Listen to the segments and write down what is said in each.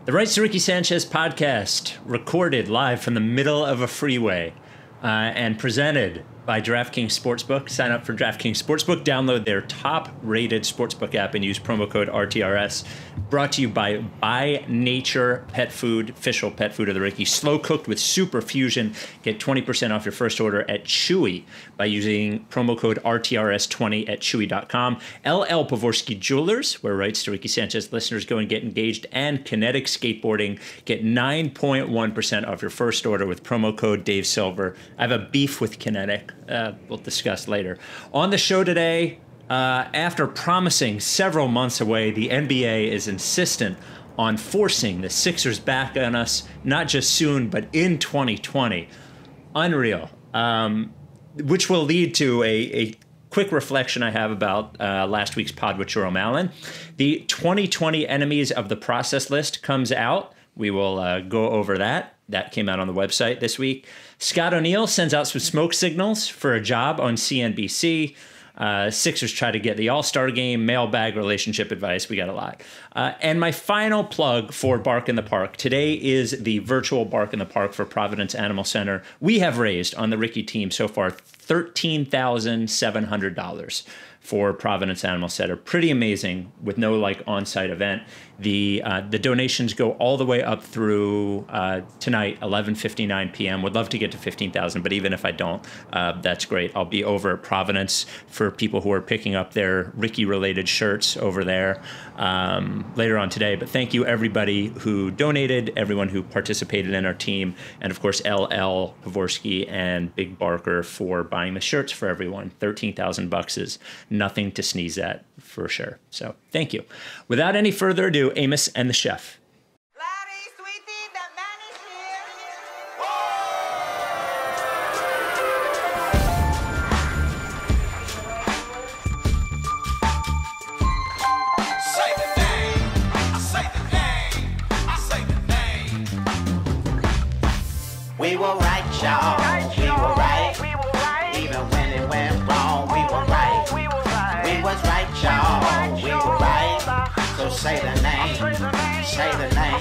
The Rights to Ricky Sanchez podcast, recorded live from the middle of a freeway and presented by DraftKings Sportsbook. Sign up for DraftKings Sportsbook, download their top-rated sportsbook app, and use promo code RTRS. Brought to you by Nature Pet Food, official pet food of the Ricky. Slow cooked with super fusion. Get 20% off your first order at Chewy by using promo code RTRS20 at Chewy.com. LL Pavorsky Jewelers, where Rights to Ricky Sanchez listeners go and get engaged, and Kinetic Skateboarding. Get 9.1% off your first order with promo code Dave Silver. I have a beef with Kinetic. We'll discuss later. On the show today, after promising several months away, the NBA is insistent on forcing the Sixers back on us, not just soon, but in 2020. Unreal. Which will lead to a quick reflection I have about last week's pod with Jerome Allen. The 2020 enemies of the process list comes out. We will go over that. That came out on the website this week. Scott O'Neill sends out some smoke signals for a job on CNBC. Sixers try to get the All-Star game, mailbag, relationship advice. We got a lot. And my final plug for Bark in the Park. Today is the virtual Bark in the Park for Providence Animal Center. We have raised on the Ricky team so far $13,700 for Providence Animal Center. Pretty amazing with no on-site event. The donations go all the way up through tonight, 11:59 p.m. Would love to get to 15,000, but even if I don't, that's great. I'll be over at Providence for people who are picking up their Ricky-related shirts over there later on today. But thank you, everybody who donated, everyone who participated in our team, and of course, LL Pavorsky and Big Barker for buying the shirts for everyone. $13,000 is nothing to sneeze at, for sure. So thank you. Without any further ado, Amos and the Chef. We were right, y'all. We were right. Even when it went wrong, we were right. We was right, y'all. We were right. So say the name. Say the name.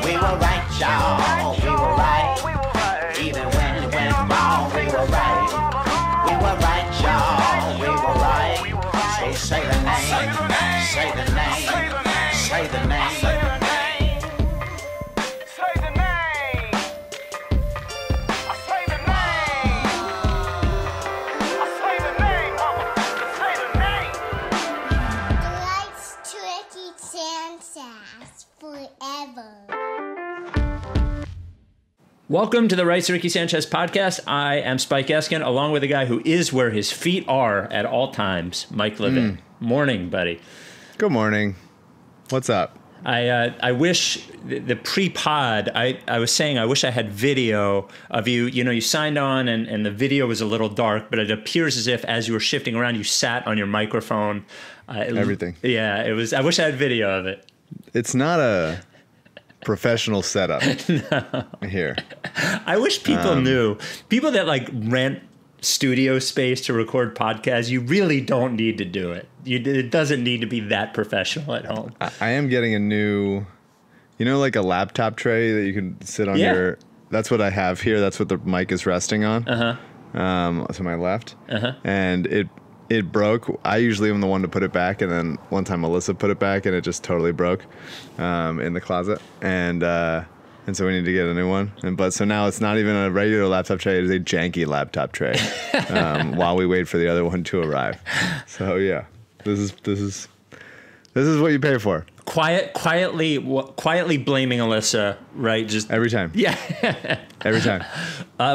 We were right, y'all. We were right. Even when it went wrong, we were right. We were right, y'all. We were right. So say the name. Say the name. Say the name. Welcome to the Rights to Ricky Sanchez podcast. I am Spike Eskin, along with a guy who is where his feet are at all times, Mike Levin. Morning, buddy. Good morning. What's up? I wish the pre-pod, I was saying I wish I had video of you. You know, you signed on and the video was a little dark, but it appears as if as you were shifting around, you sat on your microphone. Everything. Yeah, it was. I wish I had video of it. It's not a professional setup here. I wish people knew. People that rent studio space to record podcasts, you really don't need to do it. It doesn't need to be that professional at home. I am getting a new, like a laptop tray that you can sit on your. That's what I have here. That's what the mic is resting on. To my left. And it broke. I usually am the one to put it back, and then one time Melissa put it back, and it just totally broke in the closet. And so we need to get a new one. So now it's not even a regular laptop tray; it is a janky laptop tray. While we wait for the other one to arrive. So yeah, this is what you pay for. Quietly blaming Alyssa, right? Just every time. Yeah. Every time.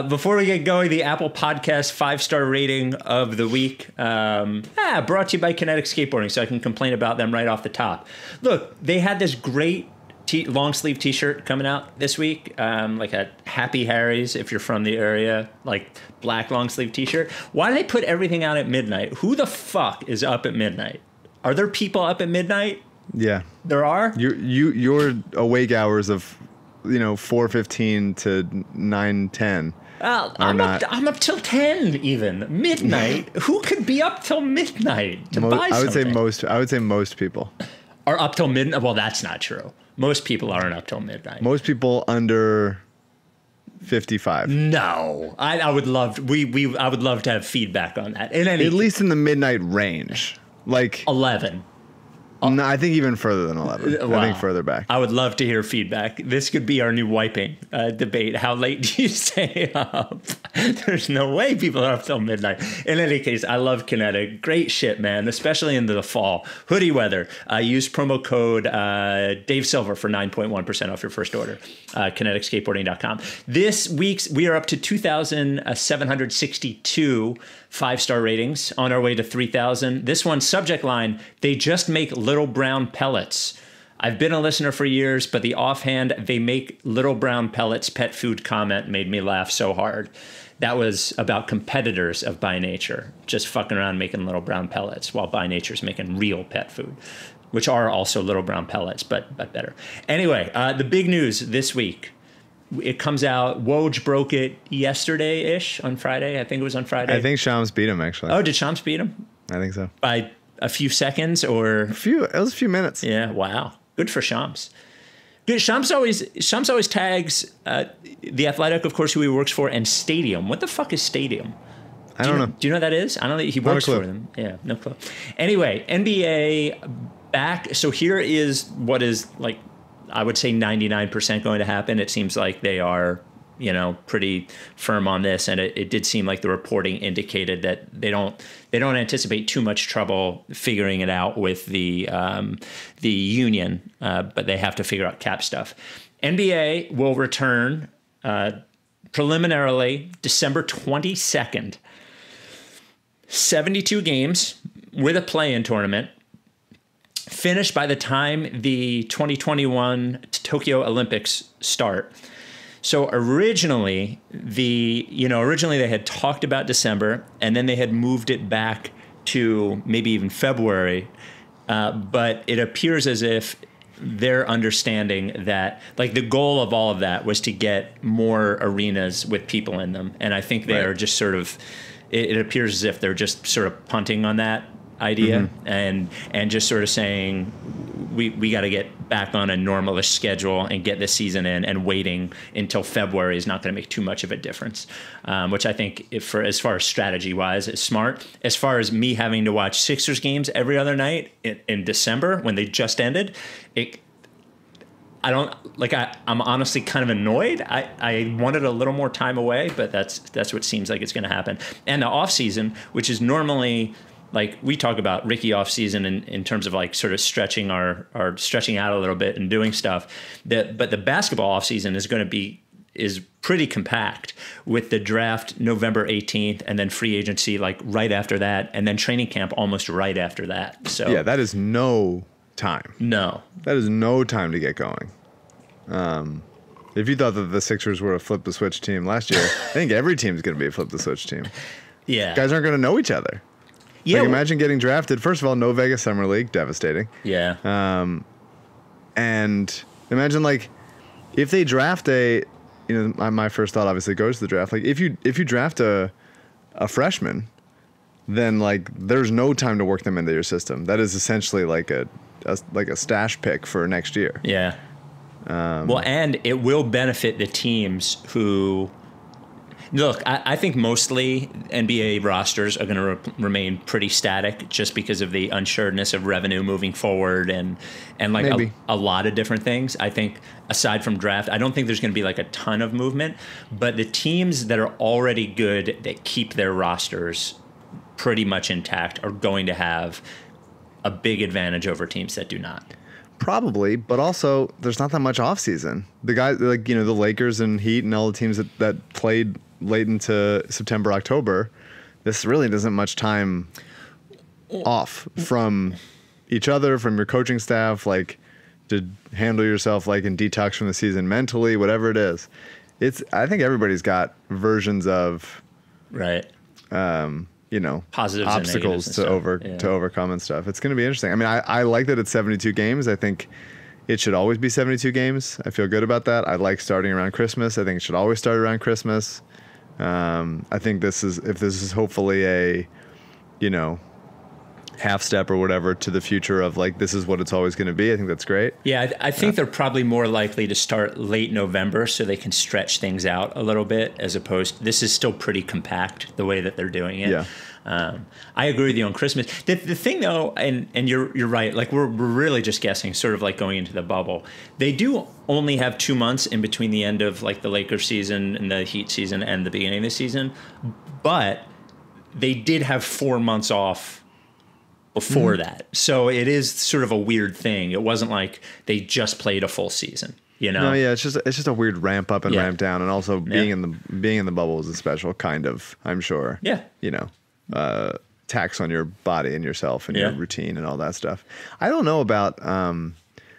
Before we get going, the Apple Podcast 5-star rating of the week. Brought to you by Kinetic Skateboarding, so I can complain about them right off the top. Look, they had this great long sleeve t-shirt coming out this week, like a Happy Harry's, if you're from the area, black long sleeve t-shirt. Why do they put everything out at midnight? Who the fuck is up at midnight? Are there people up at midnight? Yeah, there are. Your awake hours of 4:15 to 9:10. Well, I'm up till 10 even midnight. Who could be up till midnight to buy something? I would say most people are up till midnight. Well, that's not true. Most people aren't up till midnight. Most people under 55. No, I would love I would love to have feedback on that. At least in the midnight range, like 11. No, I think even further than 11. Wow. I think further back. I would love to hear feedback. This could be our new wiping debate. How late do you stay up? There's no way people are up till midnight. In any case, I love Kinetic. Great shit, man, especially into the fall. Hoodie weather. Use promo code Dave Silver for 9.1% off your first order. KineticSkateboarding.com. This week's, we are up to 2,762 5-star ratings, on our way to 3,000. This one, subject line, they just make little brown pellets. I've been a listener for years, but the offhand, they make little brown pellets pet food comment made me laugh so hard. That was about competitors of By Nature, just fucking around making little brown pellets while By Nature's making real pet food, which are also little brown pellets, but better. Anyway, the big news this week. It comes out, Woj broke it yesterday-ish, on Friday. I think it was on Friday. I think Shams beat him, actually. Oh, did Shams beat him? I think so. By a few seconds or? It was a few minutes. Yeah, wow. Good for Shams. Good. Shams always tags The Athletic, of course, who he works for, and Stadium. What the fuck is Stadium? I don't know. Do you know what that is? I don't know. He works for them. Yeah, no clue. Anyway, NBA back. So here is what is like, I would say 99% going to happen. It seems like they are, pretty firm on this, and it did seem like the reporting indicated that they don't anticipate too much trouble figuring it out with the union, but they have to figure out cap stuff. NBA will return preliminarily December 22nd. 72 games with a play-in tournament. Finished by the time the 2021 Tokyo Olympics start. So originally they had talked about December, and then they had moved it back to maybe even February. But it appears as if they're understanding that, like, the goal of all of that was to get more arenas with people in them. And I think they are just sort of, it appears as if they're just sort of punting on that idea, and just sort of saying we got to get back on a normalish schedule and get this season in, and waiting until February is not going to make too much of a difference, which I think as far as strategy wise is smart. As far as me having to watch Sixers games every other night in December when they just ended, I'm honestly kind of annoyed. I wanted a little more time away, but that's what seems like it's going to happen. And the off season, which is normally, like, we talk about Ricky off season in terms of like sort of stretching stretching out a little bit and doing stuff. But the basketball off season is pretty compact, with the draft November 18th and then free agency like right after that, and then training camp almost right after that. So yeah, that is no time. No, that is no time to get going. If you thought that the Sixers were a flip the switch team last year, I think every team is going to be a flip the switch team. Yeah, guys aren't going to know each other. Yeah, like, imagine getting drafted. First of all, no Vegas Summer League, devastating. Yeah. And imagine, like, if they draft my first thought obviously goes to the draft. Like, if you draft a freshman, then like there's no time to work them into your system. That is essentially like a stash pick for next year. Yeah. Well, and it will benefit the teams who. Look, I think mostly NBA rosters are going to remain pretty static, just because of the unsureness of revenue moving forward and like a lot of different things. I think aside from draft, I don't think there's going to be like a ton of movement, but the teams that are already good, that keep their rosters pretty much intact, are going to have a big advantage over teams that do not. Probably, but also there's not that much off season. The guys, like, the Lakers and Heat and all the teams that played late into September, October, this really isn't much time off from each other, from your coaching staff, like, to handle yourself, like, and detox from the season mentally, whatever it is. I think everybody's got versions of positives, obstacles to overcome and stuff. It's going to be interesting. I mean, I like that it's 72 games. I think it should always be 72 games. I feel good about that. I like starting around Christmas. I think it should always start around Christmas. I think if this is hopefully a half step or whatever to the future of like, this is what it's always going to be. I think that's great. Yeah, I think they're probably more likely to start late November so they can stretch things out a little bit, as opposed to, this is still pretty compact the way that they're doing it. Yeah. I agree with you on Christmas. The thing though, and you're right, like we're really just guessing, sort of like going into the bubble. They do only have 2 months in between the end of like the Lakers season and the Heat season and the beginning of the season, but they did have 4 months off before that. So it is sort of a weird thing. It wasn't like they just played a full season, you know? No, yeah, it's just a weird ramp up and ramp down, and also being in the bubble is a special kind of, I'm sure. Yeah. You know, tax on your body and yourself and your routine and all that stuff. I don't know about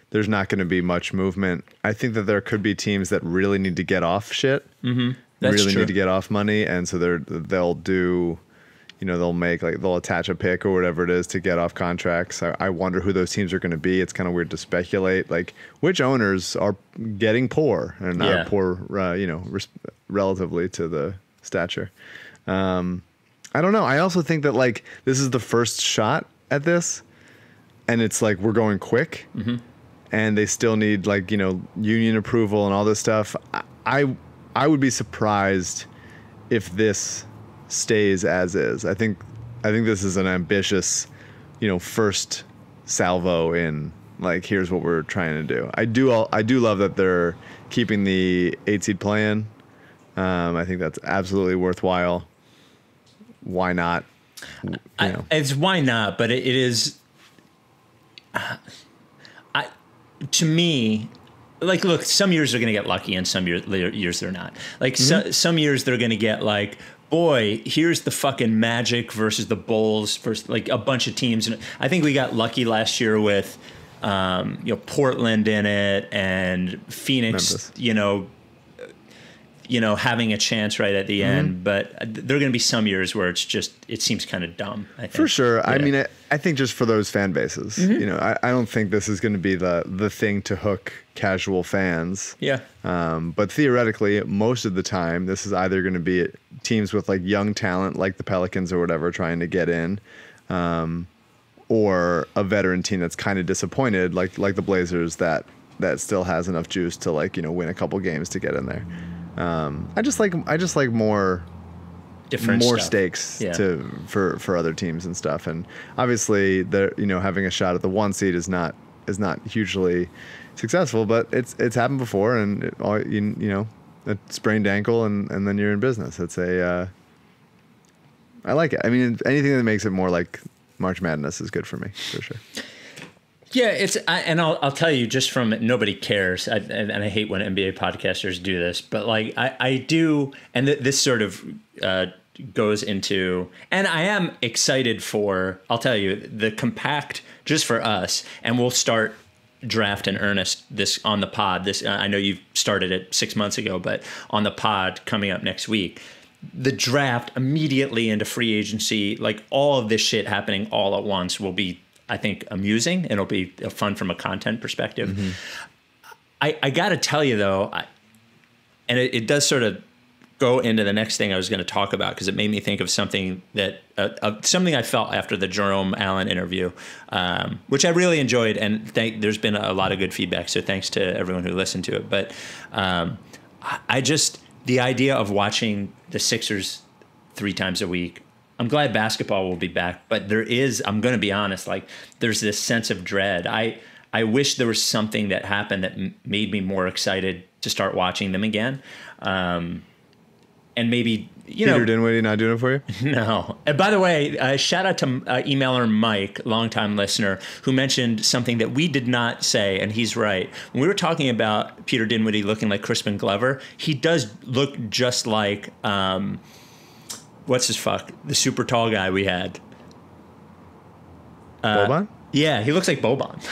there's not going to be much movement. I think that there could be teams that really need to get off shit. Mm-hmm. That's really true. need to get off money, and so they'll do, you know, they'll attach a pick or whatever it is to get off contracts. I wonder who those teams are going to be. It's kind of weird to speculate, like which owners are getting poor and not poor, you know, relatively to the stature. I don't know. I also think that like this is the first shot at this, and it's like we're going quick, and they still need like, you know, union approval and all this stuff. I would be surprised if this stays as is. I think this is an ambitious, you know, first salvo in like, here's what we're trying to do. I do love that they're keeping the 8 seed play-in. I think that's absolutely worthwhile. Why not? You know. It's why not, but it is. To me, like, look, some years they're going to get lucky, and some years they're not. Like some years they're going to get like, boy, here's the fucking Magic versus the Bulls versus like a bunch of teams. And I think we got lucky last year with, you know, Portland in it and Phoenix, Memphis. You know, having a chance right at the end, but there are going to be some years where it seems kind of dumb. I think. For sure. Yeah. I mean, I think just for those fan bases, you know, I don't think this is going to be the thing to hook casual fans. Yeah. But theoretically, most of the time, this is either going to be teams with like young talent, like the Pelicans or whatever, trying to get in, or a veteran team that's kind of disappointed, like the Blazers that still has enough juice to like, you know, win a couple games to get in there. I just like more different stakes for other teams and stuff. And obviously, you know, having a shot at the 1 seed is not hugely successful, but it's happened before, and you know, a sprained ankle and then you're in business. It's I like it. I mean, anything that makes it more like March Madness is good for me, for sure. Yeah, and I'll tell you, just from nobody cares, and I hate when NBA podcasters do this, but like I do, and this sort of goes into, and I am excited for, I'll tell you, the compact, just for us, and we'll start draft in earnest this on the pod. This I know you've started it 6 months ago, but on the pod coming up next week. The draft immediately into free agency, like all of this shit happening all at once will be, I think, amusing, and it'll be fun from a content perspective. I got to tell you, though, and it does sort of go into the next thing I was going to talk about, because it made me think of something that something I felt after the Jerome Allen interview, which I really enjoyed, and there's been a lot of good feedback, so thanks to everyone who listened to it. But the idea of watching the Sixers 3 times a week, I'm glad basketball will be back, but I'm going to be honest, like there's this sense of dread. I wish there was something that happened that made me more excited to start watching them again. And maybe, Peter Dinwiddie not doing it for you? No. And by the way, shout out to emailer Mike, longtime listener, who mentioned something that we did not say, and he's right. When we were talking about Peter Dinwiddie looking like Crispin Glover, he does look just like... what's his fuck? The super tall guy we had. Boban? Yeah, he looks like Boban.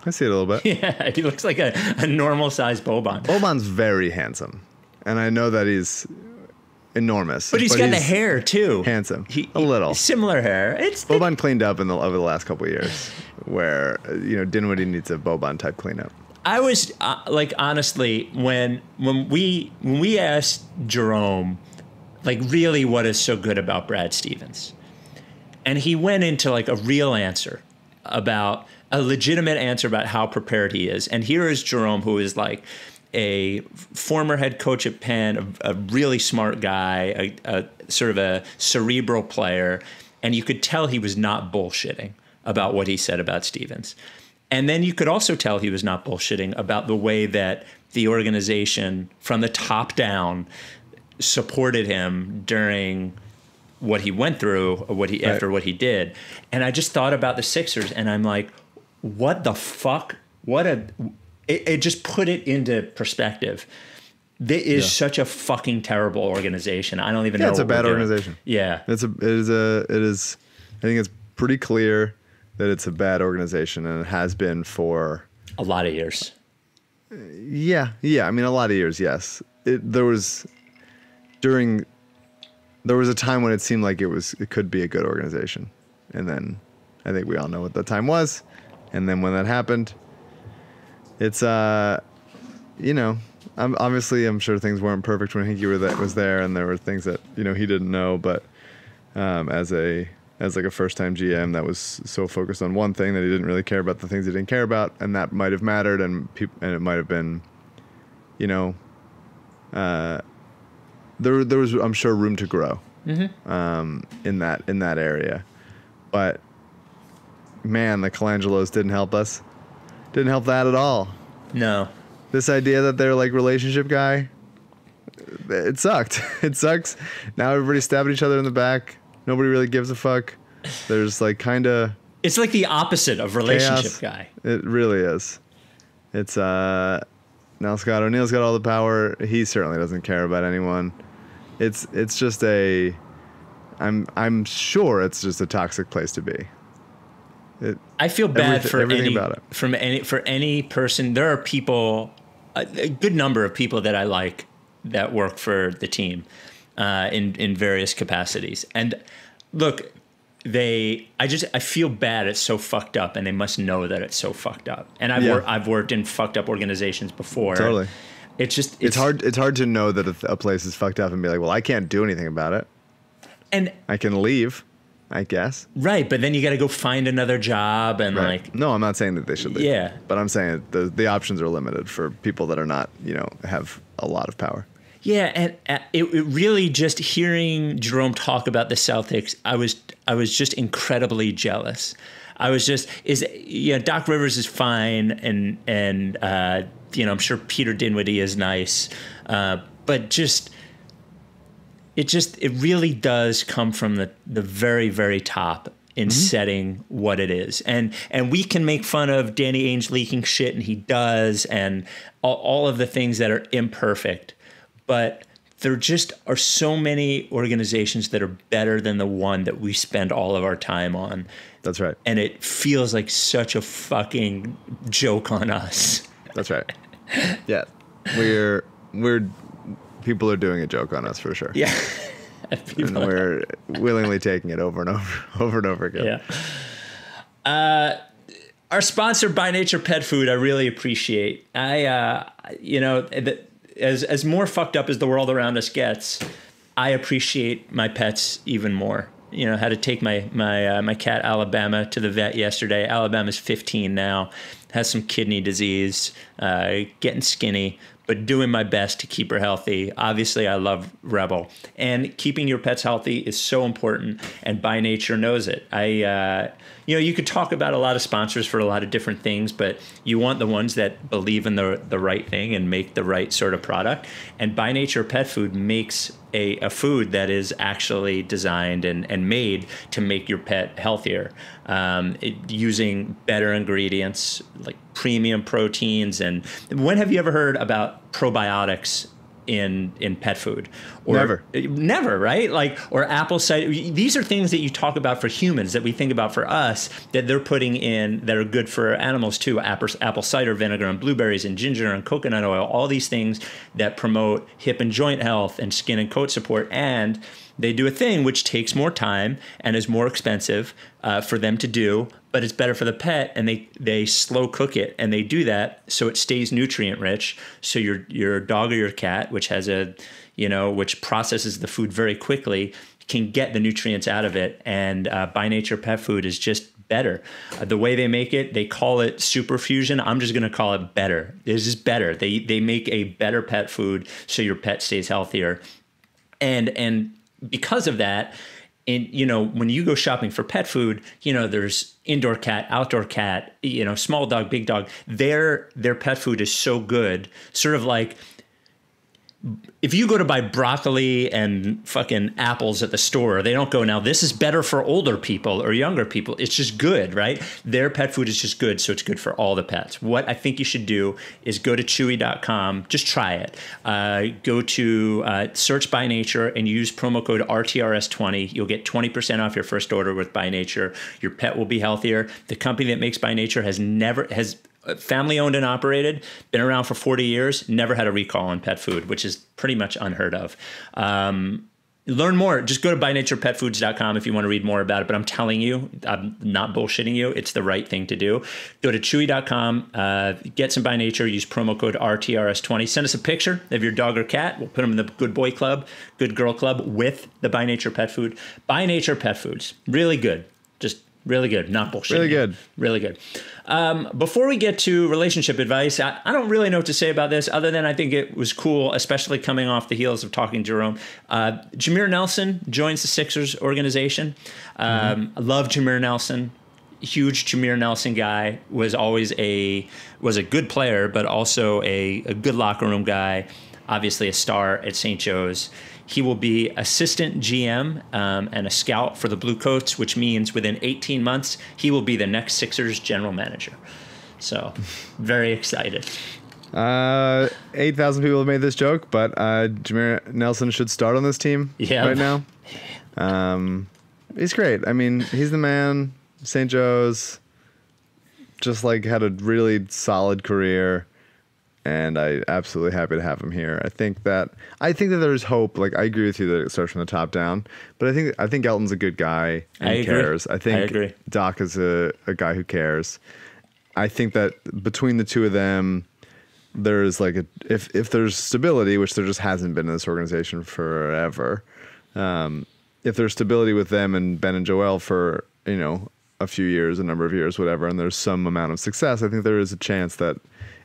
I see it a little bit. Yeah, he looks like a normal sized Boban. Boban's very handsome. And I know that he's enormous. But he's got the hair too. Handsome. A little. Similar hair. Boban cleaned up over the last couple of years, where, you know, Dinwiddie needs a Boban type cleanup. I was like, honestly, when we asked Jerome, like, really, what is so good about Brad Stevens? And he went into like a real answer about a legitimate answer about how prepared he is. And here is Jerome, who is like a former head coach at Penn, a really smart guy, a sort of a cerebral player. And you could tell he was not bullshitting about what he said about Stevens. And then you could also tell he was not bullshitting about the way that the organization from the top down supported him during what he went through, or after what he did. And I just thought about the Sixers, and I'm like, what the fuck? It just put it into perspective. It is such a fucking terrible organization. I don't even know. It's a bad organization. Yeah. It is. I think it's pretty clear that it's a bad organization, and it has been for a lot of years. Yeah. I mean, a lot of years. Yes. There was a time when it seemed like it could be a good organization, and then I think we all know what that time was. And then when that happened, it's I'm sure things weren't perfect when Hinkie was there, and there were things that he didn't know. But as like a first-time GM that was so focused on one thing that he didn't really care about the things he didn't care about, and that might have mattered, and it might have been, there was, I'm sure, room to grow in that area. But man, the Colangelos didn't help us. Didn't help that at all. No. This idea that they're like relationship guy, it sucked. It sucks. Now everybody's stabbing each other in the back. Nobody really gives a fuck. There's like kind of... It's like the opposite of relationship guy. It really is. It's now Scott O'Neill's got all the power. He certainly doesn't care about anyone. It's just I'm sure it's just a toxic place to be. I feel bad for any person. There are people, a good number of people that I like that work for the team in various capacities. And look, I feel bad it's so fucked up, and they must know that it's so fucked up. And I've worked in fucked up organizations before. Totally. It's hard to know that a place is fucked up and be like, well, I can't do anything about it. And I can leave, I guess. Right, but then you got to go find another job and right. like... No, I'm not saying that they should leave. Yeah. But I'm saying the options are limited for people that are not, have a lot of power. Yeah, and it really, just hearing Jerome talk about the Celtics, I was just incredibly jealous. I was just... Doc Rivers is fine, and I'm sure Peter Dinwiddie is nice, but just... It really does come from the very, very top in setting what it is. And we can make fun of Danny Ainge leaking shit, and he does, and all of the things that are imperfect. But there just are so many organizations that are better than the one that we spend all of our time on. That's right. And it feels like such a fucking joke on us. That's right. Yeah. We're people are doing a joke on us for sure. Yeah. And we're willingly taking it over and over again. Yeah. Our sponsor, By Nature Pet Food, I really appreciate. As more fucked up as the world around us gets, I appreciate my pets even more. Had to take my cat Alabama to the vet yesterday. Alabama's 15 now, has some kidney disease, getting skinny, but doing my best to keep her healthy. Obviously, I love Rebel. And keeping your pets healthy is so important, and By Nature knows it. You could talk about a lot of sponsors for a lot of different things, but you want the ones that believe in the right thing and make the right sort of product. And By Nature Pet Food makes a food that is actually designed and made to make your pet healthier, using better ingredients like premium proteins. And when have you ever heard about probiotics in pet food? Never, right? Like, or apple cider. These are things that you talk about for humans that we think about for us, that they're putting in that are good for animals too. Apple cider vinegar and blueberries and ginger and coconut oil, all these things that promote hip and joint health and skin and coat support. And they do a thing which takes more time and is more expensive for them to do, but it's better for the pet, and they slow cook it, and they do that so it stays nutrient rich. So your dog or your cat, which has which processes the food very quickly, can get the nutrients out of it. And By Nature pet food is just better. The way they make it, they call it superfusion. I'm just going to call it better. It's just better. They make a better pet food so your pet stays healthier. And because of that, when you go shopping for pet food, there's indoor cat, outdoor cat, small dog, big dog. Their pet food is so good. Sort of like, if you go to buy broccoli and fucking apples at the store, they don't go, now this is better for older people or younger people. It's just good, right? Their pet food is just good, so it's good for all the pets. What I think you should do is go to chewy.com. Just try it. Go to search By Nature and use promo code RTRS20. You'll get 20% off your first order with By Nature. Your pet will be healthier. The company that makes By Nature has family owned and operated, been around for 40 years, never had a recall on pet food, which is pretty much unheard of. Learn more. Just go to bynaturepetfoods.com if you want to read more about it. But I'm telling you, I'm not bullshitting you. It's the right thing to do. Go to chewy.com, get some By Nature, use promo code RTRS20. Send us a picture of your dog or cat. We'll put them in the Good Boy Club, Good Girl Club with the By Nature pet food. By Nature pet foods. Really good. Just really good. Not bullshit. Really good. Really good. Before we get to relationship advice, I don't really know what to say about this other than I think it was cool, especially coming off the heels of talking to Jerome. Jameer Nelson joins the Sixers organization. I love Jameer Nelson. Huge Jameer Nelson guy. Was a good player, but also a good locker room guy. Obviously a star at St. Joe's. He will be assistant GM and a scout for the Blue Coats, which means within 18 months, he will be the next Sixers general manager. So, very excited. 8,000 people have made this joke, but Jameer Nelson should start on this team right now. He's great. I mean, he's the man. St. Joe's just had a really solid career. And I'm absolutely happy to have him here. I think that there's hope. I agree with you that it starts from the top down, but I think Elton's a good guy and cares. I agree. Doc is a guy who cares. I think that between the two of them, there's if there's stability, which there just hasn't been in this organization forever. If there's stability with them and Ben and Joel for a few years, a number of years, whatever, and there's some amount of success, I think there is a chance that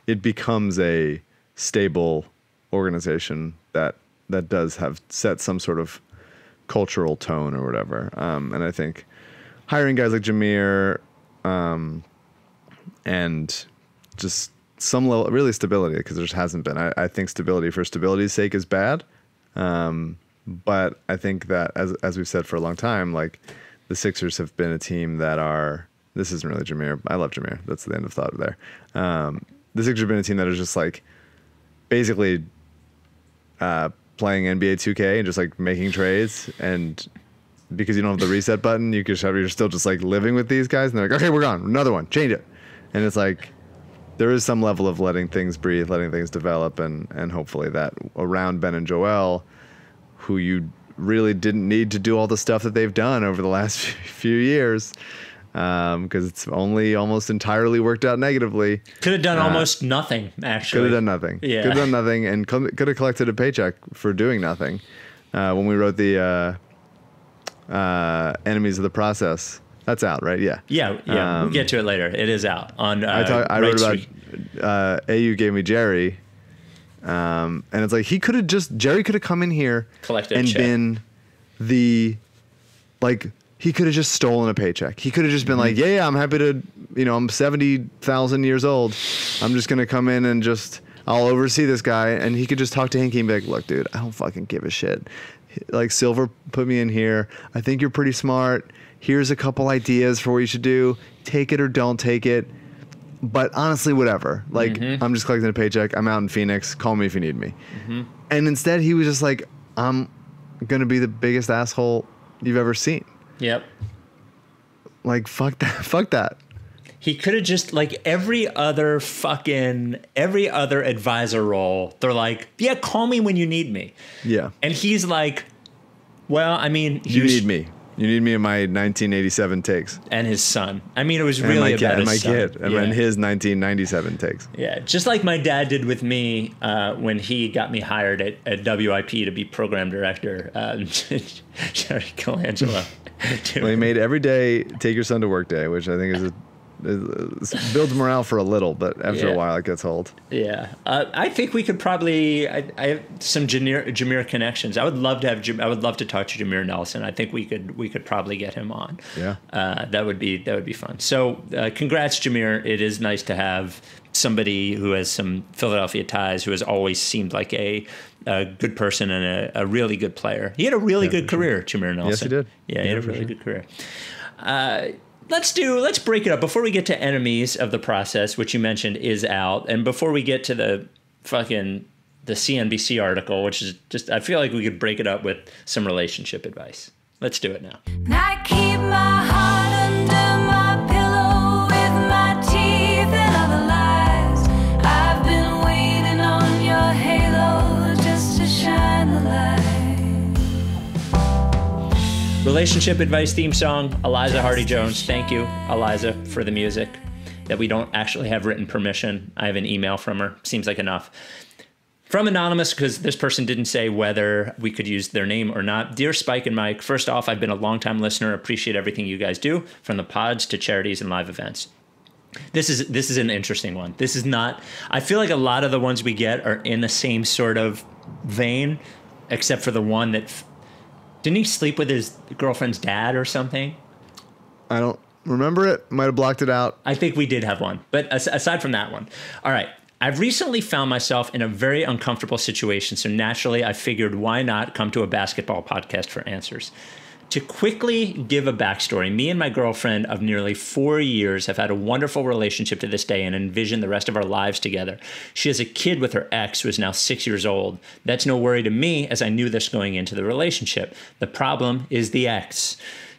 it becomes a stable organization that does have set some sort of cultural tone or whatever. And I think hiring guys like Jameer and just some level, really stability, because there just hasn't been. I think stability for stability's sake is bad. But I think that as we've said for a long time, the Sixers have been a team that are, this isn't really Jameer. I love Jameer. That's the end of thought there. The Sixers have been a team that is just basically playing NBA 2K and just making trades, and because you don't have the reset button, you're still just living with these guys, and they're okay, we're gone, another one, change it, and it's there is some level of letting things breathe, letting things develop, and hopefully that around Ben and Joel, who you really didn't need to do all the stuff that they've done over the last few years. Because it's only almost entirely worked out negatively. Could have done almost nothing, actually. Could have done nothing. Yeah. Could have done nothing, and could have collected a paycheck for doing nothing. When we wrote the Enemies of the Process, that's out, right? Yeah. Yeah. We'll get to it later. It is out on. I wrote about AU gave me Jerry, and it's Jerry could have come in here and been the he could have just stolen a paycheck. He could have just been yeah, I'm happy to, I'm 70,000 years old. I'm just going to come in and I'll oversee this guy. And he could just talk to Hinkie and be like, look, dude, I don't fucking give a shit. Silver put me in here. I think you're pretty smart. Here's a couple ideas for what you should do. Take it or don't take it. But honestly, whatever. I'm just collecting a paycheck. I'm out in Phoenix. Call me if you need me. And instead, he was just I'm going to be the biggest asshole you've ever seen. Yep. Fuck that. He could have just every other advisor role. They're yeah, call me when you need me. Yeah. And he's well, I mean, you need me. You need me in my 1987 takes. And his son. I mean, it was really about his son. Kid. And then his 1997 takes. Yeah, just like my dad did with me when he got me hired at WIP to be program director. Jerry Colangelo. Well, he made every day take your son to work day, which I think is builds morale for a little, but after a while it gets old. Yeah, I think we could probably. I have some Jameer connections. I would love to have. I would love to talk to Jameer Nelson. I think we could probably get him on. Yeah, that would be fun. So, congrats, Jameer. It is nice to have somebody who has some Philadelphia ties, who has always seemed like a good person and a really good player. He had a really good career, Jameer Nelson. Yes, he did. Yeah, he had a really good career. Let's break it up before we get to Enemies of the Process, which you mentioned is out, and before we get to the CNBC article, which is just, I feel like we could break it up with some relationship advice. Let's do it now. I keep my heart under my pillow with my teeth and other lies. I've been waiting on your halo just to shine the light. Relationship advice theme song, Eliza Hardy-Jones. Thank you, Eliza, for the music that we don't actually have written permission. I have an email from her. Seems like enough. From Anonymous, because this person didn't say whether we could use their name or not. Dear Spike and Mike, first off, I've been a longtime listener. Appreciate everything you guys do, from the pods to charities and live events. This is an interesting one. This is not, I feel like a lot of the ones we get are in the same sort of vein, except for the one that, didn't he sleep with his girlfriend's dad or something? I don't remember it. Might have blocked it out. I think we did have one. But aside from that one. All right. I've recently found myself in a very uncomfortable situation, so naturally I figured why not come to a basketball podcast for answers. To quickly give a backstory, me and my girlfriend of nearly 4 years have had a wonderful relationship to this day and envision the rest of our lives together. She has a kid with her ex who is now 6 years old. That's no worry to me, as I knew this going into the relationship. The problem is the ex.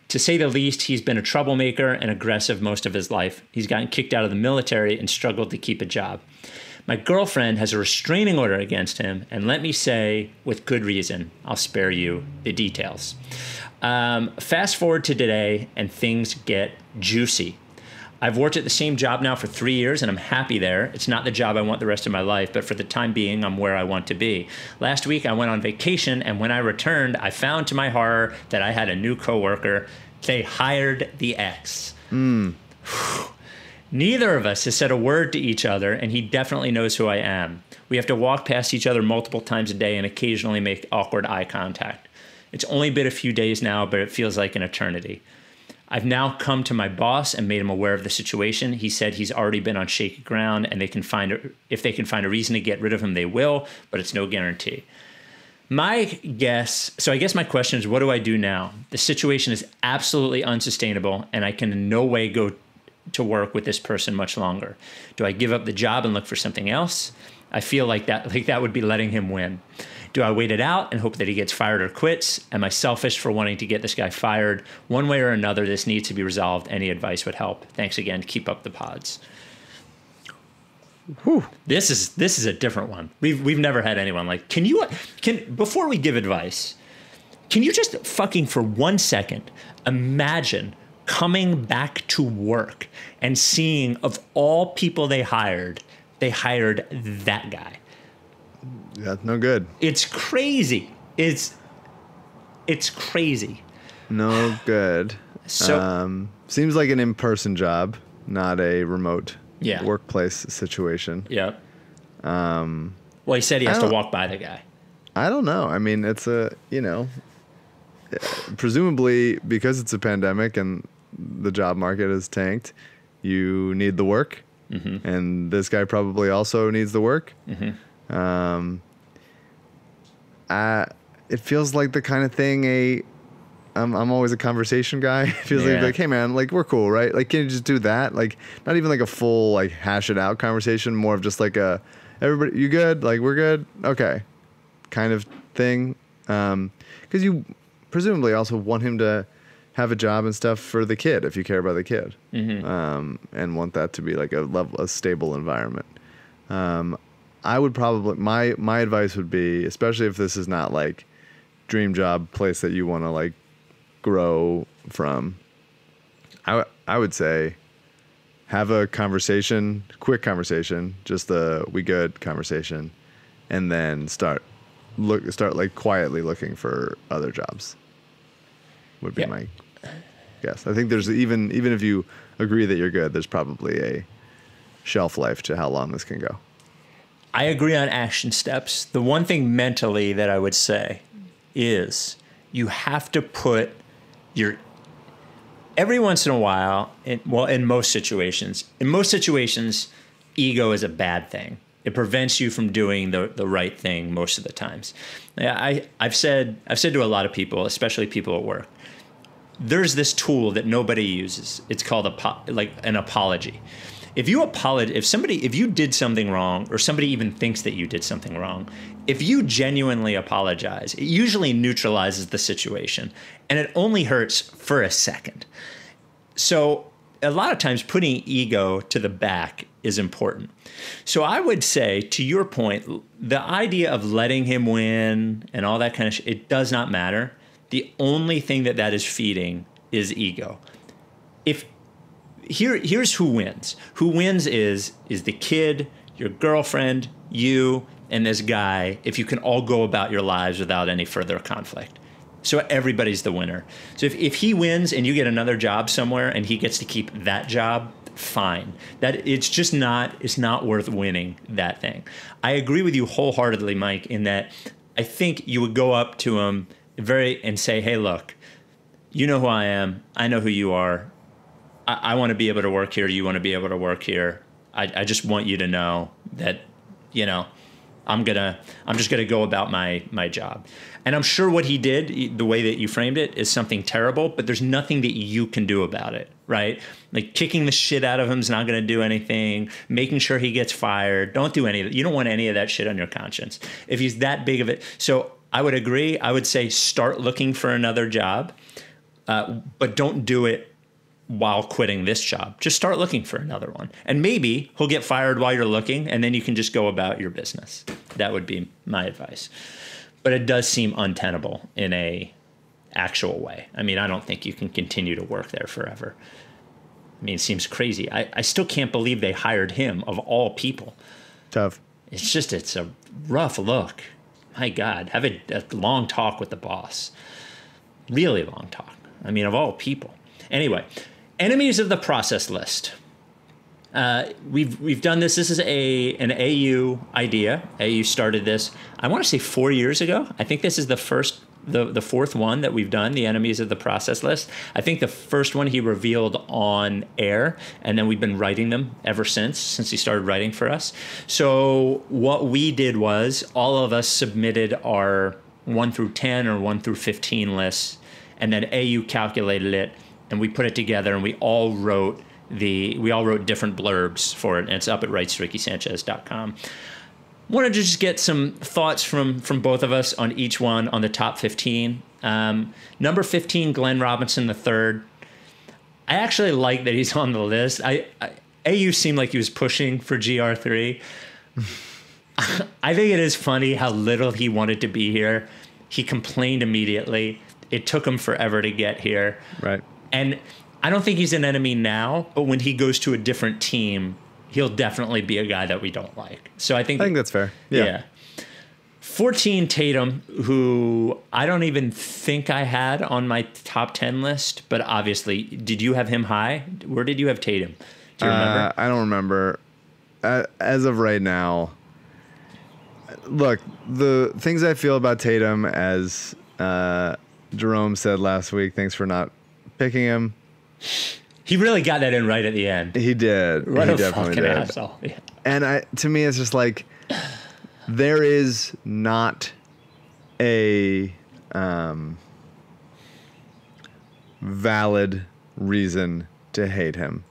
To say the least, he's been a troublemaker and aggressive most of his life. He's gotten kicked out of the military and struggled to keep a job. My girlfriend has a restraining order against him, and let me say, with good reason. I'll spare you the details. Fast forward to today, and things get juicy. I've worked at the same job now for 3 years, and I'm happy there. It's not the job I want the rest of my life, but for the time being, I'm where I want to be. Last week, I went on vacation, and when I returned, I found to my horror that I had a new coworker. They hired the ex. Neither of us has said a word to each other, and he definitely knows who I am. We have to walk past each other multiple times a day and occasionally make awkward eye contact. It's only been a few days now, but it feels like an eternity. I've now come to my boss and made him aware of the situation. He said he's already been on shaky ground, and if they can find a reason to get rid of him, they will, but it's no guarantee. I guess my question is, what do I do now? The situation is absolutely unsustainable, and I can in no way go to work with this person much longer. Do I give up the job and look for something else? I feel like that would be letting him win. Do I wait it out and hope that he gets fired or quits? Am I selfish for wanting to get this guy fired? One way or another, this needs to be resolved. Any advice would help. Thanks again. Keep up the pods. Whew. This is a different one. We've never had anyone like, before we give advice, can you just fucking for 1 second imagine coming back to work and seeing, of all people they hired that guy? That's no good. It's crazy. It's crazy. No good. So seems like an in-person job, not a remote workplace situation. Yeah. Well, he said he has to walk by the guy. I don't know. I mean, it's presumably because it's a pandemic and the job market is tanked, you need the work. Mm-hmm. And this guy probably also needs the work. Mm-hmm. It feels like the kind of thing I'm always a conversation guy. It feels like, hey man, like we're cool, right? Like, can you just do that? Like, not even like a full like hash it out conversation, more of just like everybody, you good? Like, we're good? Okay. Kind of thing. Because you presumably also want him to have a job and stuff for the kid if you care about the kid. Mm-hmm. And want that to be like a stable environment. I would probably, my advice would be, especially if this is not like dream job place that you want to like grow from, I would say, have a conversation, quick conversation, just the we good conversation, and then start like quietly looking for other jobs. Would be my guess. I think there's even if you agree that you're good, there's probably a shelf life to how long this can go. I agree on action steps. The one thing mentally that I would say is you have to put your, every once in a while, in most situations, ego is a bad thing. It prevents you from doing the right thing most of the times. I've said to a lot of people, especially people at work, there's this tool that nobody uses. It's called an apology. If you did something wrong, or somebody even thinks that you did something wrong, if you genuinely apologize, it usually neutralizes the situation, and it only hurts for a second. So a lot of times putting ego to the back is important. So I would say, to your point, the idea of letting him win and all that kind of shit, it does not matter. The only thing that is feeding is ego. Here's who wins. Who wins is the kid, your girlfriend, you, and this guy, if you can all go about your lives without any further conflict. So everybody's the winner. So if he wins and you get another job somewhere and he gets to keep that job, fine. It's not worth winning that thing. I agree with you wholeheartedly, Mike, in that I think you would go up to him and say, hey, look, you know who I am. I know who you are. I want to be able to work here. You want to be able to work here. I just want you to know that, I'm just gonna go about my job. And I'm sure what he did, the way that you framed it, is something terrible, but there's nothing that you can do about it, right? Like kicking the shit out of him is not gonna do anything. Making sure he gets fired. Don't do any of it. You don't want any of that shit on your conscience. If he's that big of it. So I would agree. I would say start looking for another job, but don't do it while quitting this job. Just start looking for another one. And maybe he'll get fired while you're looking, and then you can just go about your business. That would be my advice. But it does seem untenable in a actual way. I mean, I don't think you can continue to work there forever. I mean, it seems crazy. I still can't believe they hired him, of all people. Tough. It's a rough look. My God, have a long talk with the boss. Really long talk. I mean, of all people. Anyway, enemies of the process list. We've done this. This is an AU idea. AU started this, I want to say 4 years ago. I think this is the fourth one that we've done, the enemies of the process list. I think the first one he revealed on air, and then we've been writing them ever since he started writing for us. So what we did was all of us submitted our 1 through 10 or 1 through 15 lists, and then AU calculated it, and we put it together, and we all wrote different blurbs for it, and it's up at writesrickysanchez.com. Wanted to just get some thoughts from both of us on each one on the top 15. Number 15, Glenn Robinson III. I actually like that he's on the list. AU seemed like he was pushing for GR3. I think it is funny how little he wanted to be here. He complained immediately. It took him forever to get here. Right. And I don't think he's an enemy now, but when he goes to a different team, he'll definitely be a guy that we don't like. So I think that's fair. Yeah. 14, Tatum, who I don't even think I had on my top 10 list, but obviously, did you have him high? Where did you have Tatum? Do you remember? I don't remember. As of right now, look, the things I feel about Tatum, as Jerome said last week, thanks for not picking him. He really got that in right at the end. He did. What he a definitely fucking did. asshole. Yeah. And to me, it's just like, there is not a valid reason to hate him.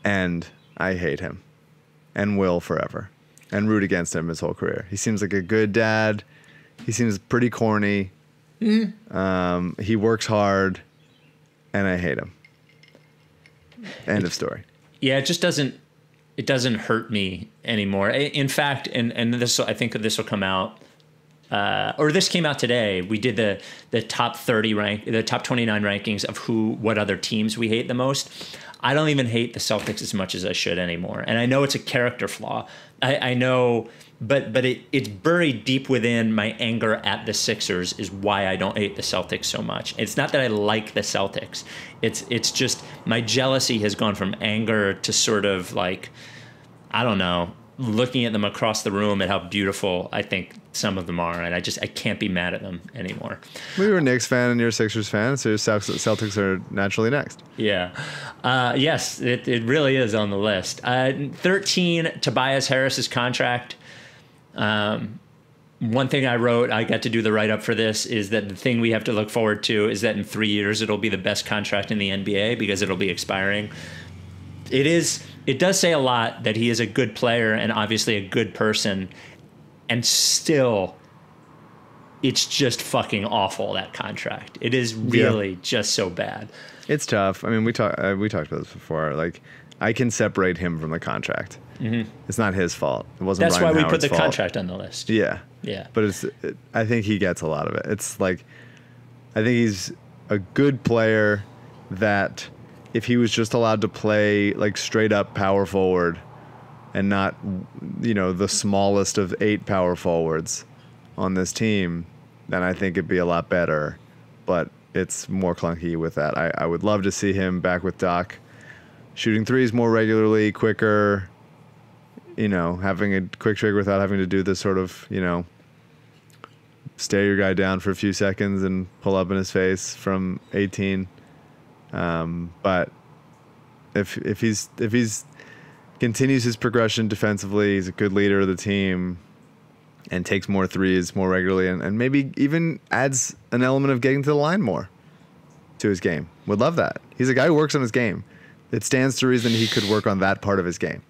And I hate him and will forever and root against him his whole career. He seems like a good dad. He seems pretty corny. Mm-hmm. He works hard, and I hate him. End of story. Yeah, it doesn't hurt me anymore. In fact, and this, I think this will come out or this came out today. We did the top 29 rankings of what other teams we hate the most. I don't even hate the Celtics as much as I should anymore. And I know it's a character flaw. I know, but it's buried deep within my anger at the Sixers is why I don't hate the Celtics so much. It's not that I like the Celtics. It's just my jealousy has gone from anger to sort of like, I don't know, looking at them across the room at how beautiful I think some of them are, and I can't be mad at them anymore. We were a Knicks fan and you're a Sixers fan, so your Celtics are naturally next. Yeah. Yes, it really is on the list. 13, Tobias Harris's contract. One thing I wrote, I got to do the write-up for this, is that the thing we have to look forward to is that in 3 years it'll be the best contract in the NBA because it'll be expiring. It does say a lot that he is a good player and obviously a good person, and still, it's just fucking awful, that contract. It is really just so bad. It's tough. I mean, we talked about this before. Like, I can separate him from the contract. Mm-hmm. It's not his fault. It wasn't. That's Ryan why Howard's we put the fault. contract on the list. Yeah. Yeah. But I think he gets a lot of it. It's like, I think he's a good player that if he was just allowed to play like straight up power forward and not, the smallest of 8 power forwards on this team, then I think it'd be a lot better. But it's more clunky with that. I would love to see him back with Doc, shooting threes more regularly, quicker, having a quick trigger without having to do this sort of, stare your guy down for a few seconds and pull up in his face from 18. But if he's continues his progression defensively, he's a good leader of the team and takes more threes more regularly and maybe even adds an element of getting to the line more to his game. Would love that. He's a guy who works on his game. It stands to reason he could work on that part of his game.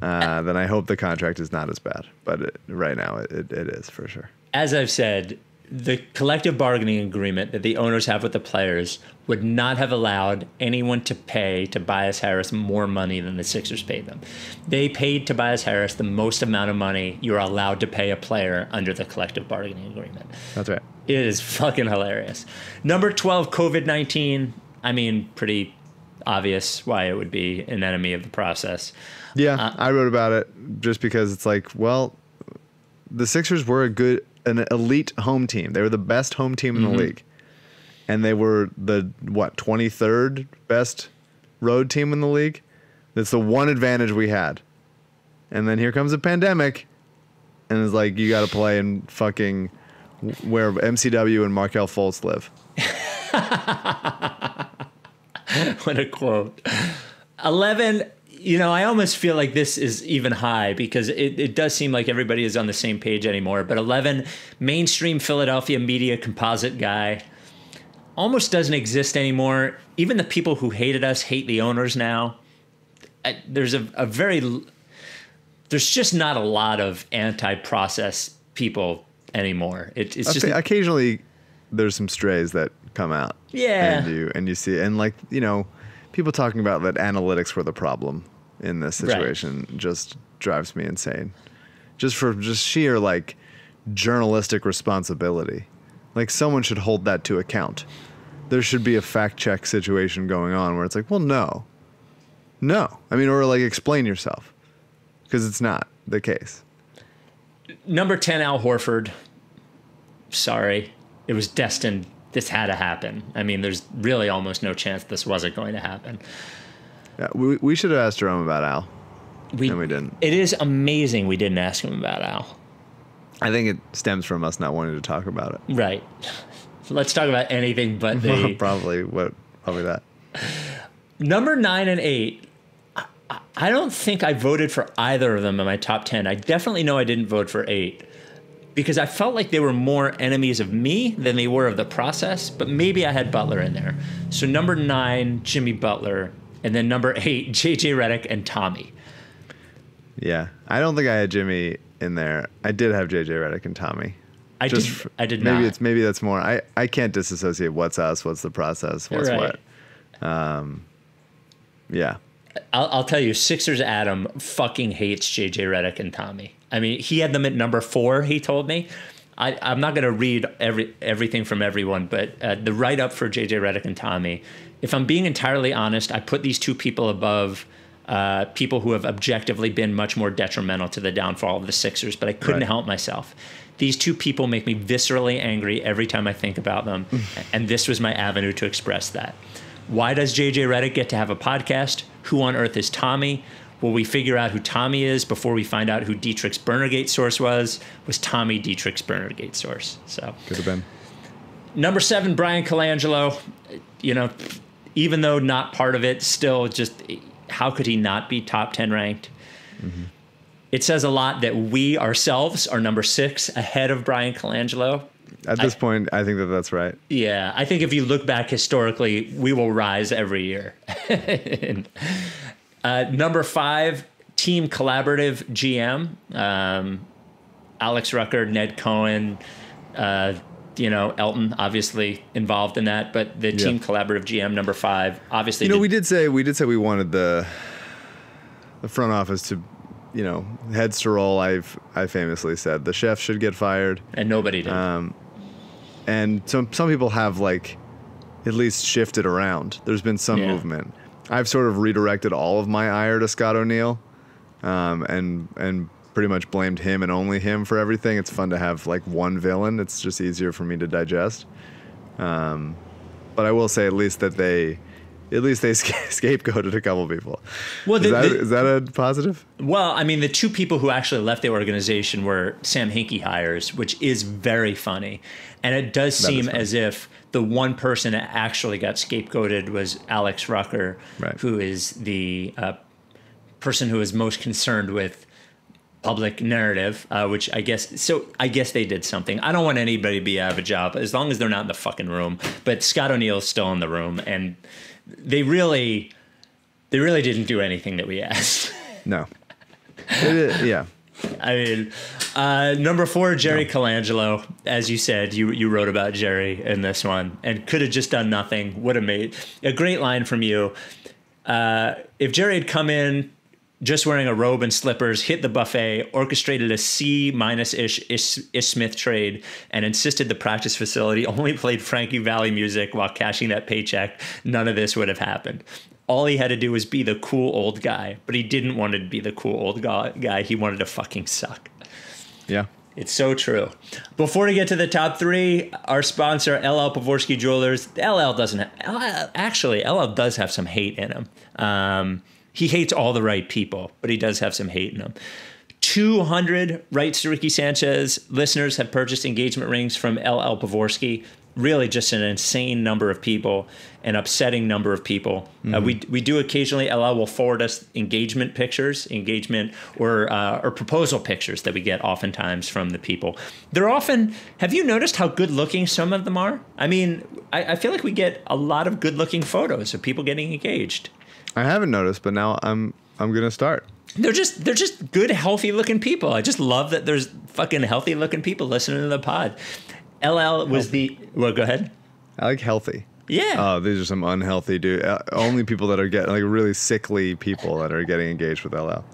Then I hope the contract is not as bad. But right now it is for sure. As I've said, the collective bargaining agreement that the owners have with the players would not have allowed anyone to pay Tobias Harris more money than the Sixers paid them. They paid Tobias Harris the most amount of money you're allowed to pay a player under the collective bargaining agreement. That's right. It is fucking hilarious. Number 12, COVID-19. I mean, pretty obvious why it would be an enemy of the process. Yeah, I wrote about it just because it's like, well, the Sixers were an elite home team. They were the best home team in the league. And they were the, 23rd best road team in the league? That's the one advantage we had. And then here comes a pandemic, and it's like, you got to play in fucking where MCW and Markelle Fultz live. What a quote. 11, I almost feel like this is even high because it does seem like everybody is on the same page anymore. But 11, mainstream Philadelphia media composite guy. Almost doesn't exist anymore. Even the people who hated us hate the owners now. There's there's just not a lot of anti-process people anymore. It's just occasionally there's some strays that come out. Yeah. And you see, and like, people talking about that analytics were the problem in this situation just drives me insane. Just sheer like journalistic responsibility. Like someone should hold that to account. There should be a fact check situation going on where it's like, well, no. I mean, or like explain yourself, because it's not the case. Number 10, Al Horford. Sorry. It was destined. This had to happen. I mean, there's really almost no chance this wasn't going to happen. Yeah, we should have asked Jerome about Al. And we didn't. It is amazing we didn't ask him about Al. I think it stems from us not wanting to talk about it. Right. Let's talk about anything but the... Probably that. Number 9 and 8. I don't think I voted for either of them in my top 10. I definitely know I didn't vote for 8 because I felt like they were more enemies of me than they were of the process, but maybe I had Butler in there. So number 9, Jimmy Butler, and then number 8, JJ Redick and Tommy. Yeah. I don't think I had Jimmy in there. I did have JJ Redick and Tommy. I did not. Maybe that's more. I can't disassociate what's us, what's the process, what's right. what. Yeah. I'll tell you, Sixers Adam fucking hates JJ Redick and Tommy. I mean, he had them at number 4, he told me. I'm not going to read everything from everyone, but the write-up for J.J. Redick and Tommy, if I'm being entirely honest, I put these two people above people who have objectively been much more detrimental to the downfall of the Sixers, but I couldn't help myself. These two people make me viscerally angry every time I think about them, and this was my avenue to express that. Why does J.J. Redick get to have a podcast? Who on earth is Tommy? Will we figure out who Tommy is before we find out who Dietrich's Burnergate source was? Was Tommy Dietrich's Burnergate source? So could have been. Number 7, Brian Colangelo. You know, even though not part of it, still just how could he not be top 10 ranked? Mm-hmm. It says a lot that we ourselves are number 6 ahead of Brian Colangelo. At this point, I think that's right. Yeah, I think if you look back historically, we will rise every year. And, number 5, team collaborative GM. Alex Rucker, Ned Cohen, Elton obviously involved in that, but the team collaborative GM number 5 obviously. We did say we wanted the front office to, heads to roll. I famously said the chef should get fired, and nobody did. And some people have at least shifted around. There's been some movement. I've sort of redirected all of my ire to Scott O'Neill, and pretty much blamed him and only him for everything. It's fun to have one villain. It's just easier for me to digest. But I will say at least they scapegoated a couple people. Well, is that a positive? Well, I mean, the two people who actually left the organization were Sam Hinkie hires, which is very funny. And it does seem as if the one person that actually got scapegoated was Alex Rucker, who is the person who is most concerned with public narrative, which I guess they did something. I don't want anybody to be out of a job as long as they're not in the fucking room. But Scott O'Neill is still in the room, and they really didn't do anything that we asked. No. Yeah. I mean, number 4, Jerry Colangelo. As you said, you wrote about Jerry in this one, and could have just done nothing. Would have made a great line from you. If Jerry had come in just wearing a robe and slippers, hit the buffet, orchestrated a C-ish Ish Smith trade, and insisted the practice facility only played Frankie Valli music while cashing that paycheck, none of this would have happened. All he had to do was be the cool old guy, but he didn't want to be the cool old guy. He wanted to fucking suck. Yeah. It's so true. Before we get to the top 3, our sponsor, LL Pavorsky Jewelers. LL does have some hate in him. He hates all the right people, but he does have some hate in him. 200 Rights to Ricky Sanchez listeners have purchased engagement rings from LL Pavorsky. Really just an insane number of people, an upsetting number of people. Mm-hmm. We do occasionally, LL will forward us engagement or proposal pictures that we get oftentimes from the people. They're often, have you noticed how good looking some of them are? I mean, I feel like we get a lot of good looking photos of people getting engaged. I haven't noticed, but now I'm going to start. They're just good, healthy looking people. I just love that there's fucking healthy looking people listening to the pod. LL was well, go ahead. I like healthy. Yeah. Oh, these are some unhealthy dude. Only people that are getting really sickly people that are getting engaged with LL.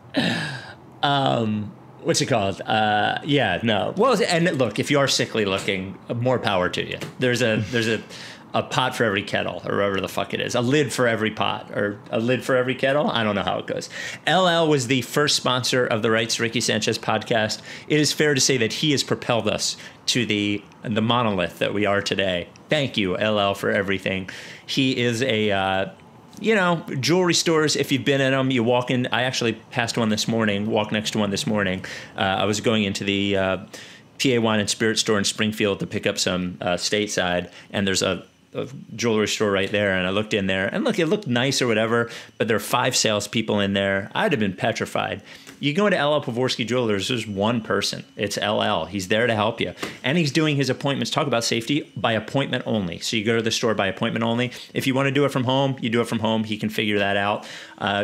What's it called? Yeah, no. Well, and look, if you are sickly looking, more power to you. There's a pot for every kettle, or whatever the fuck it is. A lid for every pot, or a lid for every kettle. I don't know how it goes. LL was the first sponsor of the Rights to Ricky Sanchez podcast. It is fair to say that he has propelled us to the monolith that we are today. Thank you, LL, for everything. He is a, jewelry stores, if you've been in them, you walk in. I actually passed one this morning, walked next to one this morning. I was going into the PA Wine and Spirit store in Springfield to pick up some stateside, and there's a jewelry store right there, and I looked in there, and look, it looked nice or whatever, but there are 5 salespeople in there. I'd have been petrified. You go into LL Pavorsky Jewelers, there's one person. It's LL. He's there to help you. And he's doing his appointments, talk about safety, by appointment only. So you go to the store by appointment only. If you want to do it from home, you do it from home. He can figure that out.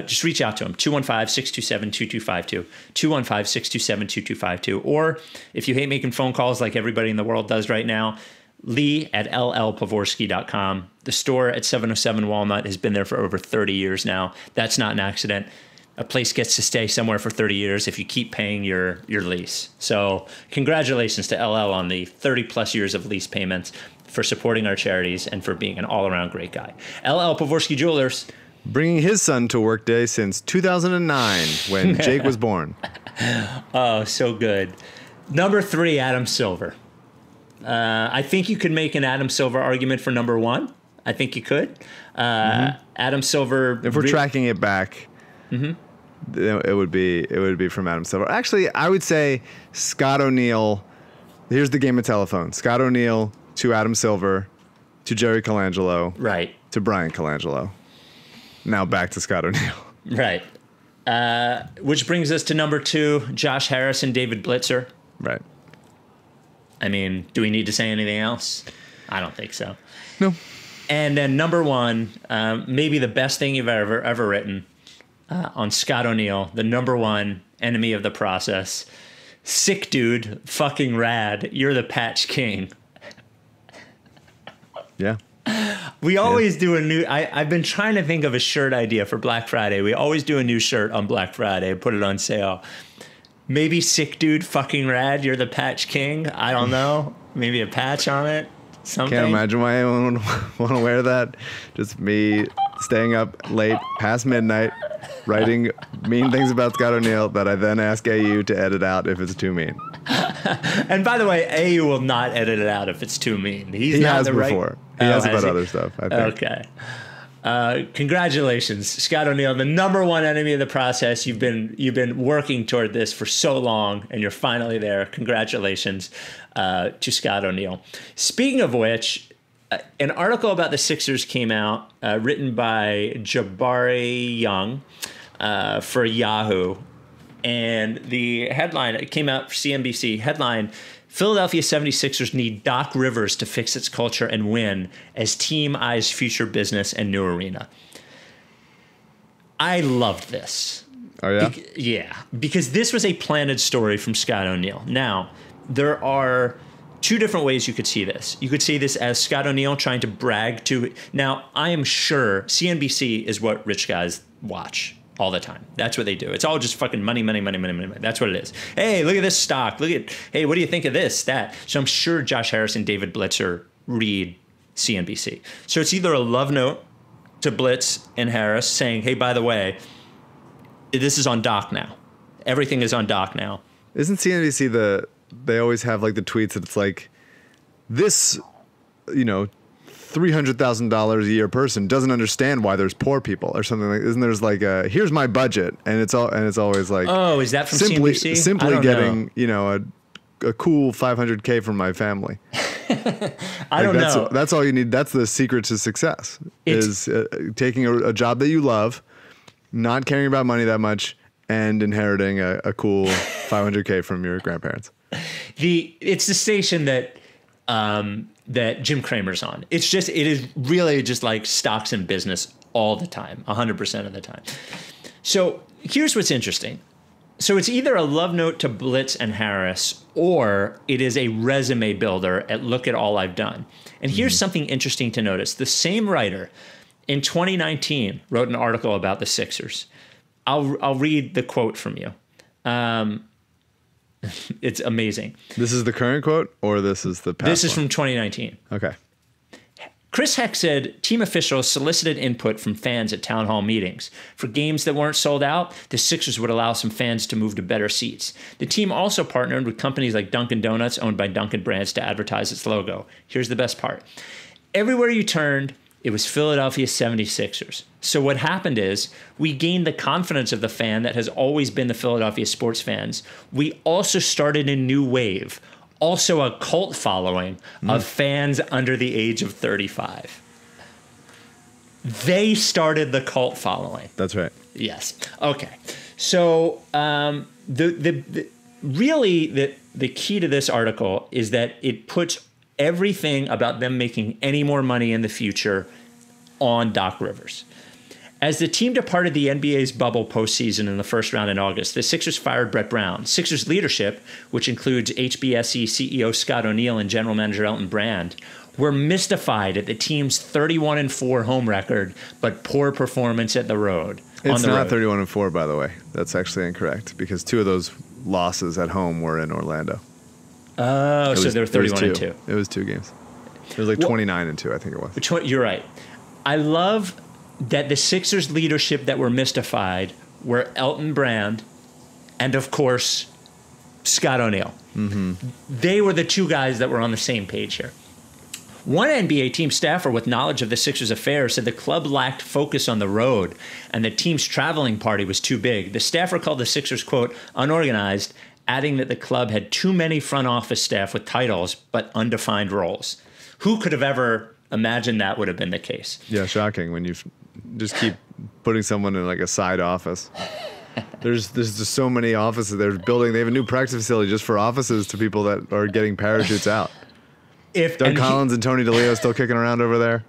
Just reach out to him, 215-627-2252, 215-627-2252. Or if you hate making phone calls like everybody in the world does right now, Lee at llpavorsky.com. The store at 707 Walnut has been there for over 30 years now. That's not an accident. a place gets to stay somewhere for 30 years if you keep paying your lease. So congratulations to LL on the 30 plus years of lease payments, for supporting our charities, and for being an all-around great guy. LL Pavorsky Jewelers. Bringing his son to workday since 2009 when Jake was born. Oh, so good. Number 3, Adam Silver. I think you could make an Adam Silver argument for number 1. I think you could. Adam Silver. If we're tracking it back, it would be from Adam Silver. Actually, I would say Scott O'Neill. Here's the game of telephone. Scott O'Neill to Adam Silver to Jerry Colangelo. Right. To Brian Colangelo. Now back to Scott O'Neill. Right. Which brings us to number 2, Josh Harris and David Blitzer. Right. I mean, do we need to say anything else? I don't think so. No. And then number 1, maybe the best thing you've ever written, on Scott O'Neill, the number 1 enemy of the process. Sick dude, fucking rad. You're the patch king. Yeah. We always do a new. I've been trying to think of a shirt idea for Black Friday. We always do a new shirt on Black Friday, put it on sale. Maybe sick dude, fucking rad. You're the patch king. I don't know. Maybe a patch on it. Something. Can't imagine why anyone would want to wear that. Just me staying up late past midnight, writing mean things about Scott O'Neill that I then ask AU to edit out if it's too mean. And by the way, AU will not edit it out if it's too mean. He has before. He has about other stuff, I think. Okay. Congratulations, Scott O'Neill, the number 1 enemy of the process. You've been working toward this for so long, and you're finally there. Congratulations to Scott O'Neill. Speaking of which, an article about the Sixers came out, written by Jabari Young for Yahoo. And the headline, it came out for CNBC, headline, Philadelphia 76ers need Doc Rivers to fix its culture and win as team eyes future business and new arena. I loved this. Oh, yeah? Yeah, because this was a planted story from Scott O'Neill. Now, there are 2 different ways you could see this. You could see this as Scott O'Neill trying to brag to... Now, I am sure CNBC is what rich guys watch all the time. That's what they do. It's all just fucking money, money, money, money, money, money. That's what it is. Hey, look at this stock. Hey, what do you think of this, that? So I'm sure Josh Harris and David Blitzer read CNBC. So it's either a love note to Blitz and Harris saying, hey, by the way, this is on Doc now. Everything is on Doc now. Isn't CNBC they always have like the tweets that it's like, this, $300,000 a year person doesn't understand why there's poor people or something like. Isn't there's like here's my budget and it's always like, oh, is that from CNBC? Simply getting a cool $500K from my family. I don't know. That's all you need. That's the secret to success is taking a job that you love, not caring about money that much, and inheriting a cool $500K from your grandparents. It's the station that Jim Cramer's on. It is really just like stocks and business all the time, 100% of the time. So here's what's interesting. So it's either a love note to Blitz and Harris, or it is a resume builder at look at all I've done. And here's something interesting to notice. The same writer in 2019 wrote an article about the Sixers. I'll read the quote from you. It's amazing. This is the current quote, or this is the past This is one? from 2019. Okay. Chris Heck said team officials solicited input from fans at town hall meetings. For games that weren't sold out, the Sixers would allow some fans to move to better seats. The team also partnered with companies like Dunkin' Donuts, owned by Dunkin' Brands, to advertise its logo. Here's the best part. Everywhere you turned, it was Philadelphia 76ers. So what happened is we gained the confidence of the fan that has always been the Philadelphia sports fans. We also started a new wave, also a cult following of fans under the age of 35. They started the cult following. That's right. Yes. Okay. So really the key to this article is that it puts everything about them making any more money in the future on Doc Rivers. As the team departed the NBA's bubble postseason in the first round in August, the Sixers fired Brett Brown. Sixers leadership, which includes HBSE CEO Scott O'Neill and general manager Elton Brand, were mystified at the team's 31-4 home record, but poor performance at the road. It's the not road. 31-4, by the way. That's actually incorrect because 2 of those losses at home were in Orlando. Oh, so they were 31-2. It was 2 games. It was like 29-2, I think it was. Which one? You're right. I love that the Sixers leadership that were mystified were Elton Brand and, of course, Scott O'Neil. Mm-hmm. They were the 2 guys that were on the same page here. One NBA team staffer with knowledge of the Sixers' affairs said the club lacked focus on the road and the team's traveling party was too big. The staffer called the Sixers, quote, unorganized, adding that the club had too many front office staff with titles but undefined roles. Who could have ever imagined that would have been the case? Yeah, shocking when you just keep putting someone in like a side office. There's just so many offices they're building. They have a new practice facility just for offices to people that are getting parachutes out. If Doug Collins and Tony DeLeo still kicking around over there.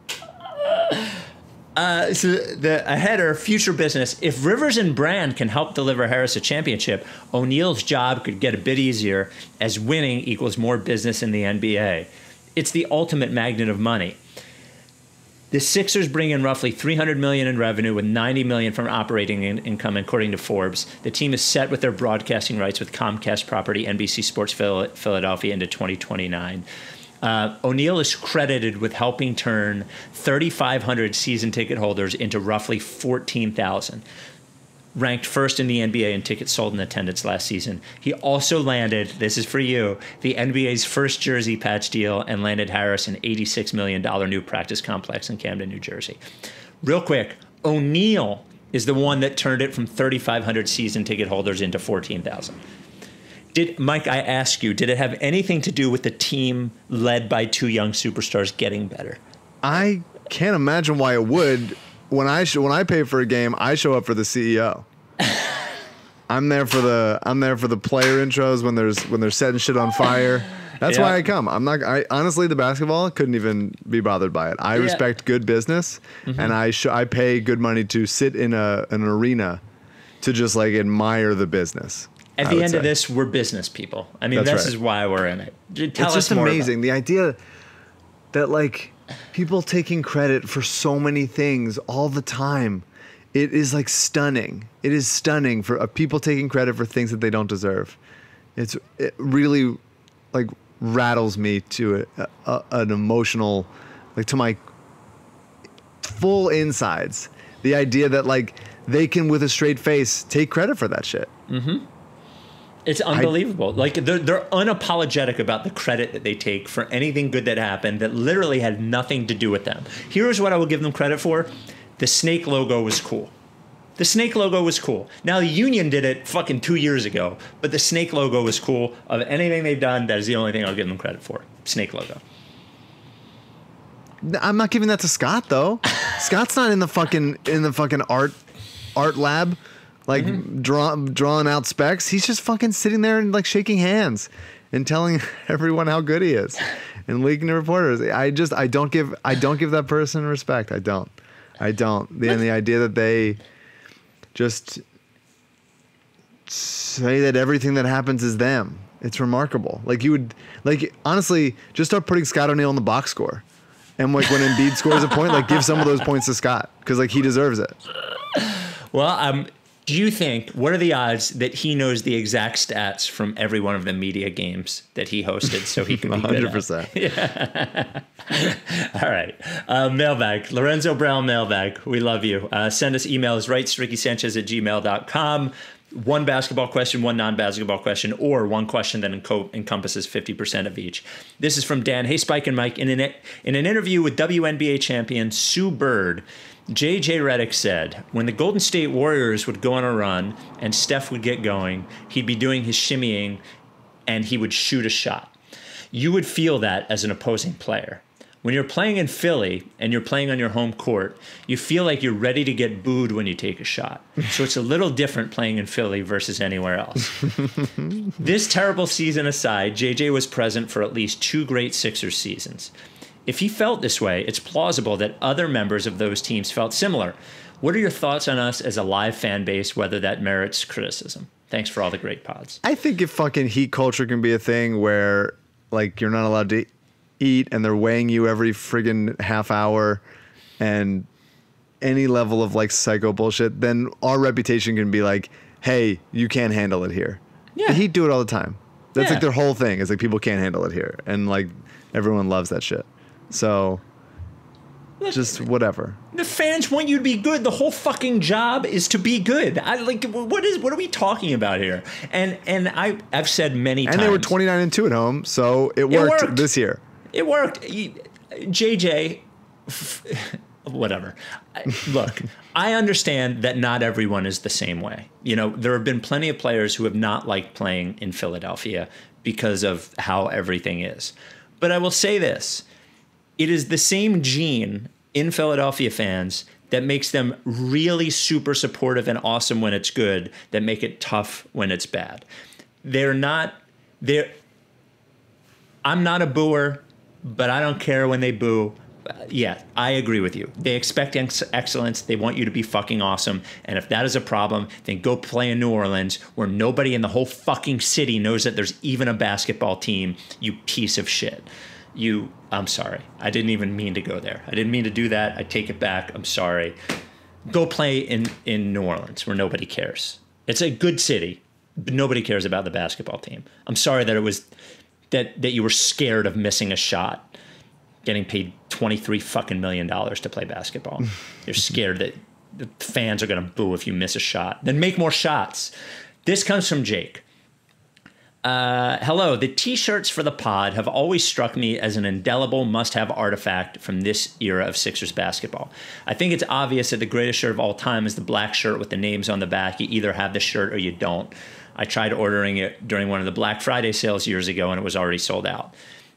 So a header, future business. If Rivers and Brand can help deliver Harris a championship, O'Neal's job could get a bit easier as winning equals more business in the NBA. It's the ultimate magnet of money. The Sixers bring in roughly $300 million in revenue with $90 million from operating income, according to Forbes. The team is set with their broadcasting rights with Comcast property NBC Sports Philadelphia into 2029. O'Neal is credited with helping turn 3,500 season ticket holders into roughly 14,000. Ranked first in the NBA in tickets sold in attendance last season. He also landed, this is for you, the NBA's first jersey patch deal and landed Harris an $86 million new practice complex in Camden, New Jersey. Real quick, O'Neal is the one that turned it from 3,500 season ticket holders into 14,000. Mike, I ask you, did it have anything to do with the team led by 2 young superstars getting better? I can't imagine why it would. When I pay for a game, I show up for the CEO. I'm there for the player intros when they're setting shit on fire. That's why I come. Honestly, the basketball couldn't even be bothered by it. I respect good business, and I pay good money to sit in an arena to just like admire the business. At the end of this, we're business people. I mean, this is why we're in it. Tell us it's just more amazing. The idea that like people taking credit for so many things all the time. It is like stunning. It is stunning for people taking credit for things that they don't deserve. It really like rattles me to an emotional, like to my full insides. The idea that like they can with a straight face take credit for that shit. Mm-hmm. It's unbelievable. Like they're unapologetic about the credit that they take for anything good that happened that literally had nothing to do with them. Here's what I will give them credit for. The snake logo was cool. The snake logo was cool. Now the Union did it fucking 2 years ago, but the snake logo was cool. Of anything they've done, that is the only thing I'll give them credit for. Snake logo. I'm not giving that to Scott though. Scott's not in the fucking art lab. Like drawing out specs. He's just fucking sitting there and like shaking hands and telling everyone how good he is and leaking to reporters. I don't give that person respect. I don't. The idea that they just say that everything that happens is them. It's remarkable. Like you would honestly just start putting Scott O'Neal in the box score. And like when Embiid scores a point, like give some of those points to Scott because like he deserves it. Well, do you think, what are the odds that he knows the exact stats from every one of the media games that he hosted so he can be 100%. Yeah. All right. Mailbag. Lorenzo Brown mailbag. We love you. Send us emails, RickySanchez@gmail.com. One basketball question, one non-basketball question, or one question that encompasses 50% of each. This is from Dan. Hey, Spike and Mike. In an interview with WNBA champion Sue Bird, J.J. Redick said, when the Golden State Warriors would go on a run and Steph would get going, he'd be doing his shimmying and he would shoot a shot. You would feel that as an opposing player. When you're playing in Philly and you're playing on your home court, you feel like you're ready to get booed when you take a shot. So it's a little different playing in Philly versus anywhere else. This terrible season aside, J.J. was present for at least 2 great Sixers seasons. If he felt this way, it's plausible that other members of those teams felt similar. What are your thoughts on us as a live fan base, whether that merits criticism? Thanks for all the great pods. I think if fucking heat culture can be a thing where like you're not allowed to eat and they're weighing you every friggin' half hour and any level of like psycho bullshit, then our reputation can be like, hey, you can't handle it here. Yeah. The Heat do it all the time. That's Yeah. like their whole thing. Is like people can't handle it here, and like everyone loves that shit. So just whatever. The fans want you to be good. The whole fucking job is to be good. What are we talking about here? And I've said many times. And they were 29-2 at home, so it worked this year. It worked. JJ, whatever. Look, I understand that not everyone is the same way. You know, there have been plenty of players who have not liked playing in Philadelphia because of how everything is. But I will say this. It is the same gene in Philadelphia fans that makes them really super supportive and awesome when it's good, that make it tough when it's bad. I'm not a booer, but I don't care when they boo. Yeah, I agree with you. They expect excellence. They want you to be fucking awesome. And if that is a problem, then go play in New Orleans, where nobody in the whole fucking city knows that there's even a basketball team, you piece of shit. I'm sorry. I didn't even mean to go there. I didn't mean to do that. I take it back. I'm sorry. Go play in New Orleans, where nobody cares. It's a good city, but nobody cares about the basketball team. I'm sorry that it was that you were scared of missing a shot, getting paid $23 fucking million to play basketball. You're scared that the fans are going to boo if you miss a shot. Then make more shots. This comes from Jake. Hello, the t-shirts for the pod have always struck me as an indelible must-have artifact from this era of Sixers basketball. I think it's obvious that the greatest shirt of all time is the black shirt with the names on the back. You either have the shirt or you don't. I tried ordering it during one of the Black Friday sales years ago and it was already sold out.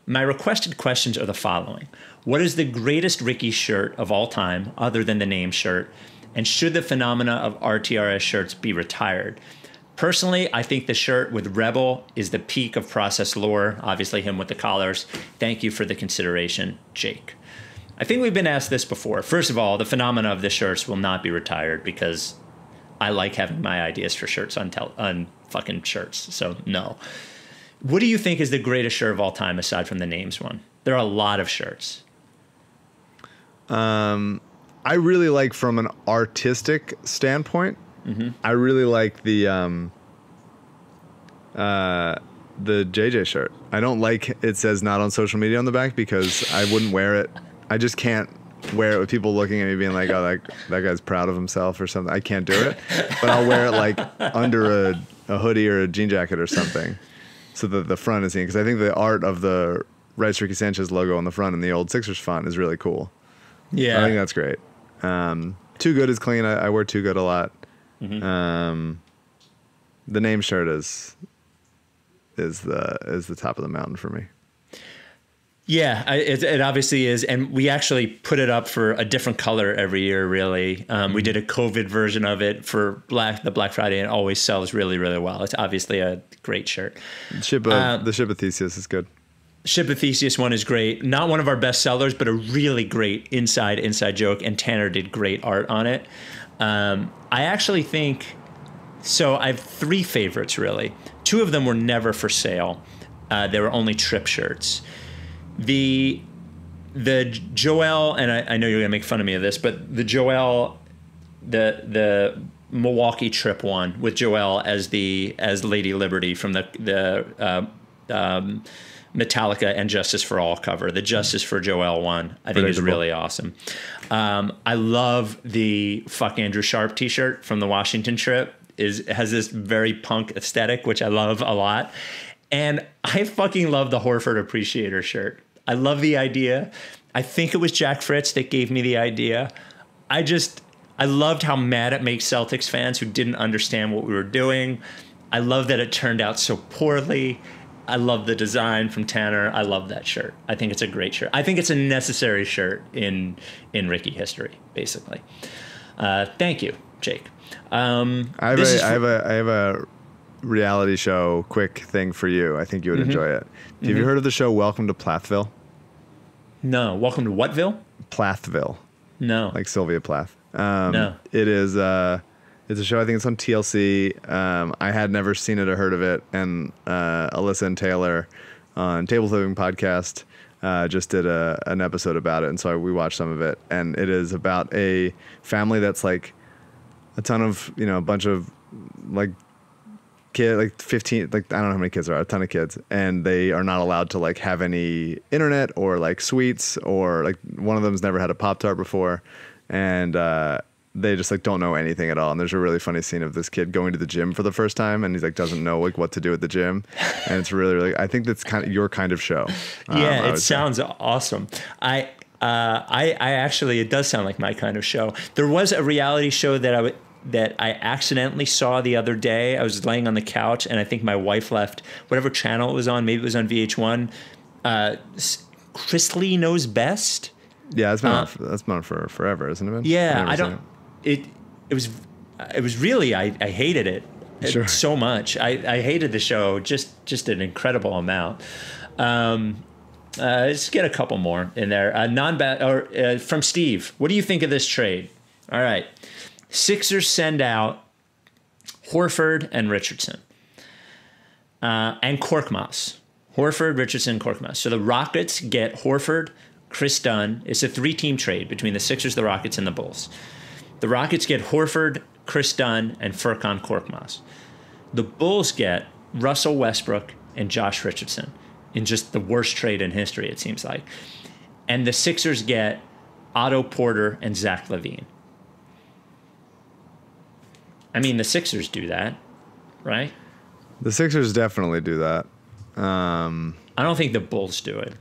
My requested questions are the following. What is the greatest Ricky shirt of all time other than the name shirt? And should the phenomena of RTRS shirts be retired? Personally, I think the shirt with Rebel is the peak of process lore, obviously him with the collars. Thank you for the consideration, Jake. I think we've been asked this before. First of all, the phenomena of the shirts will not be retired because I like having my ideas for shirts on fucking shirts, so no. What do you think is the greatest shirt of all time aside from the names one? There are a lot of shirts. I really like, from an artistic standpoint, I really like the JJ shirt. I don't like it says not on social media on the back because I wouldn't wear it. I just can't wear it with people looking at me being like, oh, that guy's proud of himself or something. I can't do it. But I'll wear it like under a hoodie or a jean jacket or something so that the front is seen. Because I think the art of the Rice Ricky Sanchez logo on the front and the old Sixers font is really cool. Yeah. I think that's great. Too Good is clean. I wear Too Good a lot. The name shirt is the top of the mountain for me. Yeah, it obviously is, and we actually put it up for a different color every year. Really, we did a COVID version of it for the Black Friday, and it always sells really, really well. It's obviously a great shirt. The Ship of Theseus is good. Ship of Theseus one is great. Not one of our best sellers, but a really great inside joke, and Tanner did great art on it. I actually think, so I have 3 favorites, really. 2 of them were never for sale. They were only trip shirts. The Joel, and I know you're going to make fun of me of this, but the Joel, the Milwaukee trip one with Joel as Lady Liberty from the Metallica and Justice for All cover. The Justice for Joel one, I think, is really awesome. I love the Fuck Andrew Sharp t-shirt from the Washington trip. Has this very punk aesthetic, which I love a lot. And I fucking love the Horford Appreciator shirt. I love the idea. I think it was Jack Fritz that gave me the idea. I loved how mad it makes Celtics fans who didn't understand what we were doing. I love that it turned out so poorly. I love the design from Tanner. I love that shirt. I think it's a great shirt. I think it's a necessary shirt in Ricky history, basically. Thank you, Jake. I have a reality show quick thing for you. I think you would enjoy it. Have you heard of the show Welcome to Plathville? No. Welcome to Whatville? Plathville. No. Like Sylvia Plath. No. It is it's a show, I think it's on TLC. I had never seen it or heard of it, and Alyssa and Taylor on Table Flipping Podcast just did an episode about it, and so we watched some of it, and it is about a family that's like a ton of, a bunch of like kid, like 15, like I don't know how many kids there are, a ton of kids, and they are not allowed to like have any internet or like sweets, or like one of them's never had a Pop-Tart before, and they just like don't know anything at all. And there's a really funny scene of this kid going to the gym for the first time, and he's like doesn't know like what to do at the gym, and it's really I think that's kind of your kind of show. Yeah, it sounds awesome. I actually, it does sound like my kind of show. There was a reality show that I accidentally saw the other day. I was laying on the couch, and I think my wife left whatever channel it was on. Maybe it was on VH1. Chrisley Knows Best. Yeah, that's been on for forever, isn't it? Yeah, It was really, I hated it so much. I hated the show just an incredible amount. Let's get a couple more in there. From Steve. What do you think of this trade? All right. Sixers send out Horford and Richardson and Korkmaz. Horford, Richardson, Korkmaz. So the Rockets get Horford, Chris Dunn. It's a 3-team trade between the Sixers, the Rockets, and the Bulls. The Rockets get Horford, Chris Dunn, and Furkan Korkmaz. The Bulls get Russell Westbrook and Josh Richardson in just the worst trade in history, it seems like. And the Sixers get Otto Porter and Zach LaVine. I mean, the Sixers do that, right? The Sixers definitely do that. I don't think the Bulls do it.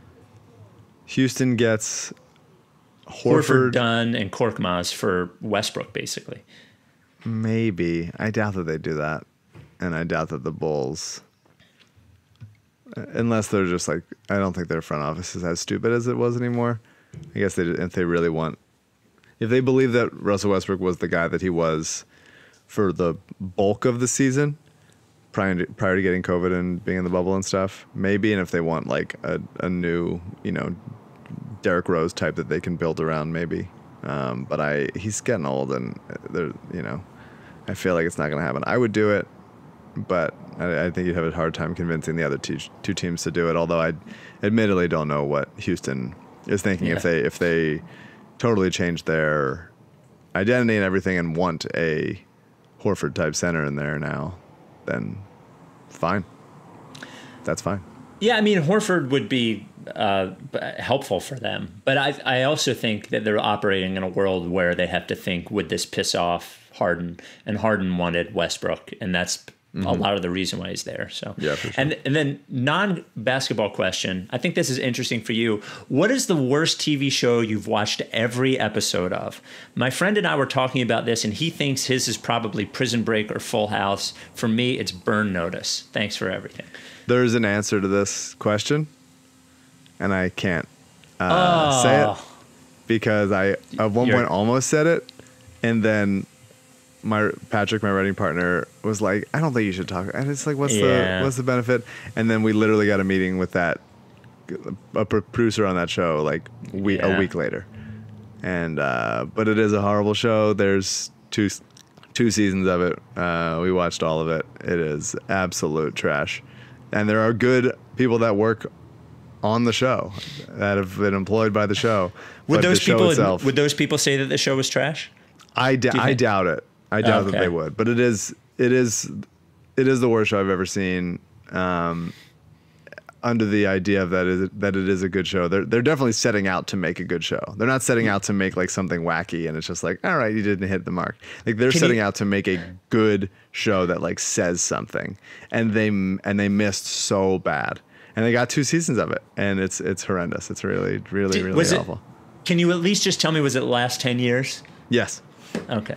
Houston gets Horford, Dunn, and Korkmaz for Westbrook, basically. Maybe. I doubt that they do that. And I doubt that the Bulls, unless they're just like, I don't think their front office is as stupid as it was anymore. I guess if they really want, if they believe that Russell Westbrook was the guy that he was for the bulk of the season, prior to getting COVID and being in the bubble and stuff, maybe. And if they want like a new, Derrick Rose type that they can build around, maybe. But he's getting old, and I feel like it's not going to happen. I would do it, but I think you'd have a hard time convincing the other two teams to do it. Although I admittedly don't know what Houston is thinking. Yeah. If they totally change their identity and everything and want a Horford type center in there now, then fine. That's fine. Yeah, I mean, Horford would be helpful for them. But I also think that they're operating in a world where they have to think, would this piss off Harden? And Harden wanted Westbrook, and that's a lot of the reason why he's there. So yeah, for sure. And then non-basketball question. I think this is interesting for you. What is the worst TV show you've watched every episode of? My friend and I were talking about this, and he thinks his is probably Prison Break or Full House. For me, it's Burn Notice. Thanks for everything. There's an answer to this question, and I can't say it because I at one point almost said it, and then Patrick, my writing partner, was like, "I don't think you should talk." And it's like, what's the benefit? And then we literally got a meeting with a producer on that show like a week later, and but it is a horrible show. There's two seasons of it. We watched all of it. It is absolute trash. And there are good people that work on the show that have been employed by the show. Would those people say that the show was trash? I doubt it. I doubt that they would. But it is the worst show I've ever seen. Under the idea of that it is a good show. They're definitely setting out to make a good show. They're not setting out to make like something wacky and it's just like, all right, you didn't hit the mark. Like they're setting out to make a good show that like says something, and they missed so bad. And they got 2 seasons of it, and it's horrendous. It's really awful. Can you at least just tell me, was it the last 10 years? Yes. Okay.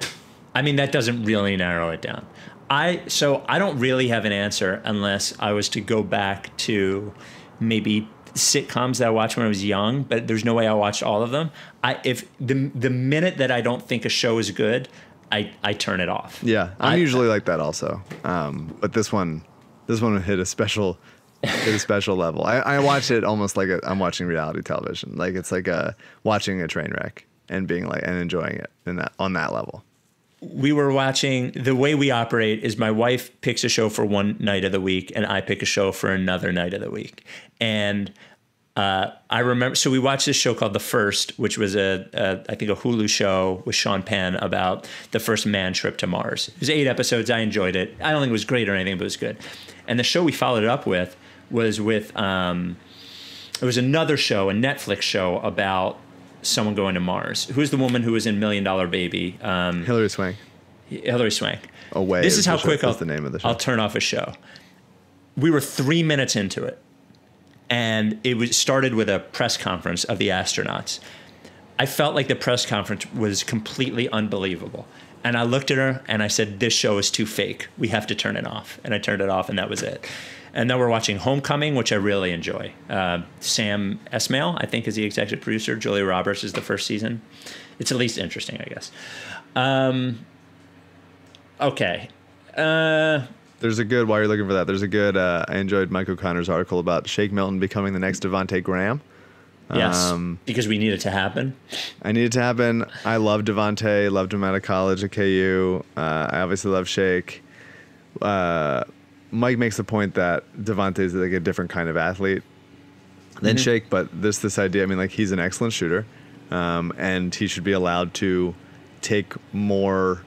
I mean, that doesn't really narrow it down. So I don't really have an answer unless I was to go back to maybe sitcoms that I watched when I was young, but there's no way I watched all of them. If the minute that I don't think a show is good, I turn it off. Yeah, I'm usually like that also. But this one hit a special level. I watch it almost like I'm watching reality television. Like it's like watching a train wreck and being like and enjoying it on that level. We were watching, the way we operate is my wife picks a show for one night of the week and I pick a show for another night of the week. And I remember, so we watched this show called The First, which was I think a Hulu show with Sean Penn about the first manned trip to Mars. It was 8 episodes. I enjoyed it. I don't think it was great or anything, but it was good. And the show we followed it up with was with, it was another show, a Netflix show about someone going to Mars. Who's the woman who was in $1 Million Baby? Hilary Swank. Hilary Swank. Away. This is how quick the name of the show. I'll turn off a show. We were 3 minutes into it. And it started with a press conference of the astronauts. I felt like the press conference was completely unbelievable. And I looked at her and I said, this show is too fake. We have to turn it off. And I turned it off and that was it. And then we're watching Homecoming, which I really enjoy. Sam Esmail, I think, is the executive producer. Julia Roberts is the first season. It's at least interesting, I guess. Okay. There's a good, while you're looking for that, there's a good, I enjoyed Mike O'Connor's article about Shake Milton becoming the next Devontae Graham. Yes, because we need it to happen. I need it to happen. I love Devontae, loved him out of college at KU. I obviously love Shake. Mike makes the point that Devontae is like a different kind of athlete than Shake, but this idea, I mean, like he's an excellent shooter, and he should be allowed to take more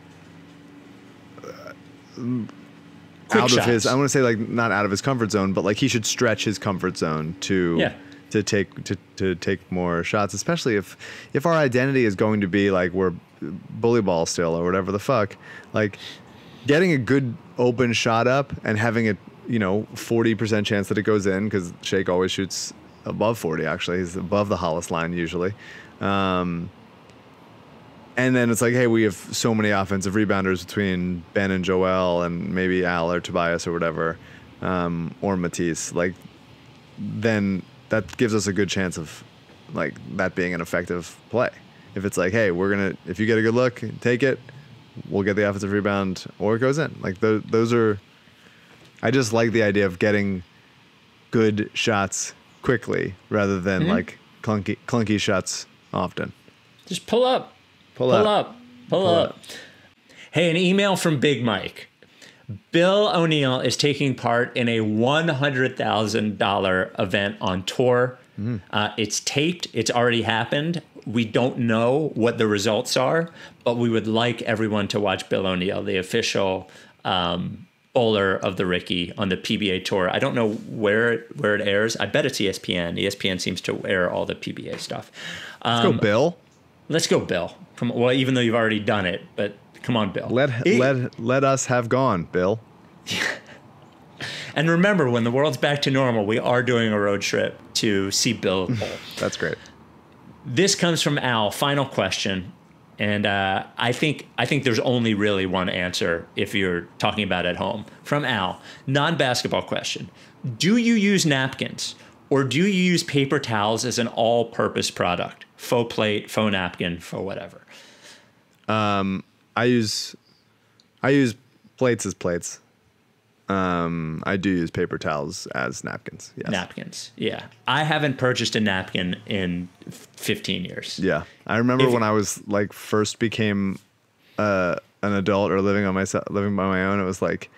Quick out shots. of his, I want to say like not out of his comfort zone, but like he should stretch his comfort zone to take more shots, especially if our identity is going to be like we're bully ball still or whatever the fuck. Like getting a good open shot up and having a 40% chance that it goes in, because Shake always shoots above 40. Actually, he's above the Hollis line usually. And then it's like, hey, we have so many offensive rebounders between Ben and Joel and maybe Al or Tobias or whatever, or Matisse. Like, then that gives us a good chance of like that being an effective play. If it's like, hey, if you get a good look, take it, we'll get the offensive rebound or it goes in. Like those are, I just like the idea of getting good shots quickly rather than like clunky shots often. Just pull up. Pull up. Hey, an email from Big Mike. Bill O'Neill is taking part in a $100,000 event on tour. It's taped. It's already happened. We don't know what the results are, but we would like everyone to watch Bill O'Neill, the official bowler of the Ricky on the PBA tour. I don't know where it airs. I bet it's ESPN. ESPN seems to air all the PBA stuff. Let's go, Bill. Let's go, Bill. Well, even though you've already done it, but come on, Bill. Let us have gone, Bill. And remember, when the world's back to normal, we are doing a road trip to see Bill bowl. That's great. This comes from Al. Final question, and I think there's only really one answer if you're talking about at home. From Al, non-basketball question: do you use napkins, or do you use paper towels as an all-purpose product? Faux plate, faux napkin, faux whatever. I use plates as plates. I do use paper towels as napkins. Yes. Napkins, yeah. I haven't purchased a napkin in 15 years. Yeah, I remember when I was like first became an adult or living by my own. It was like,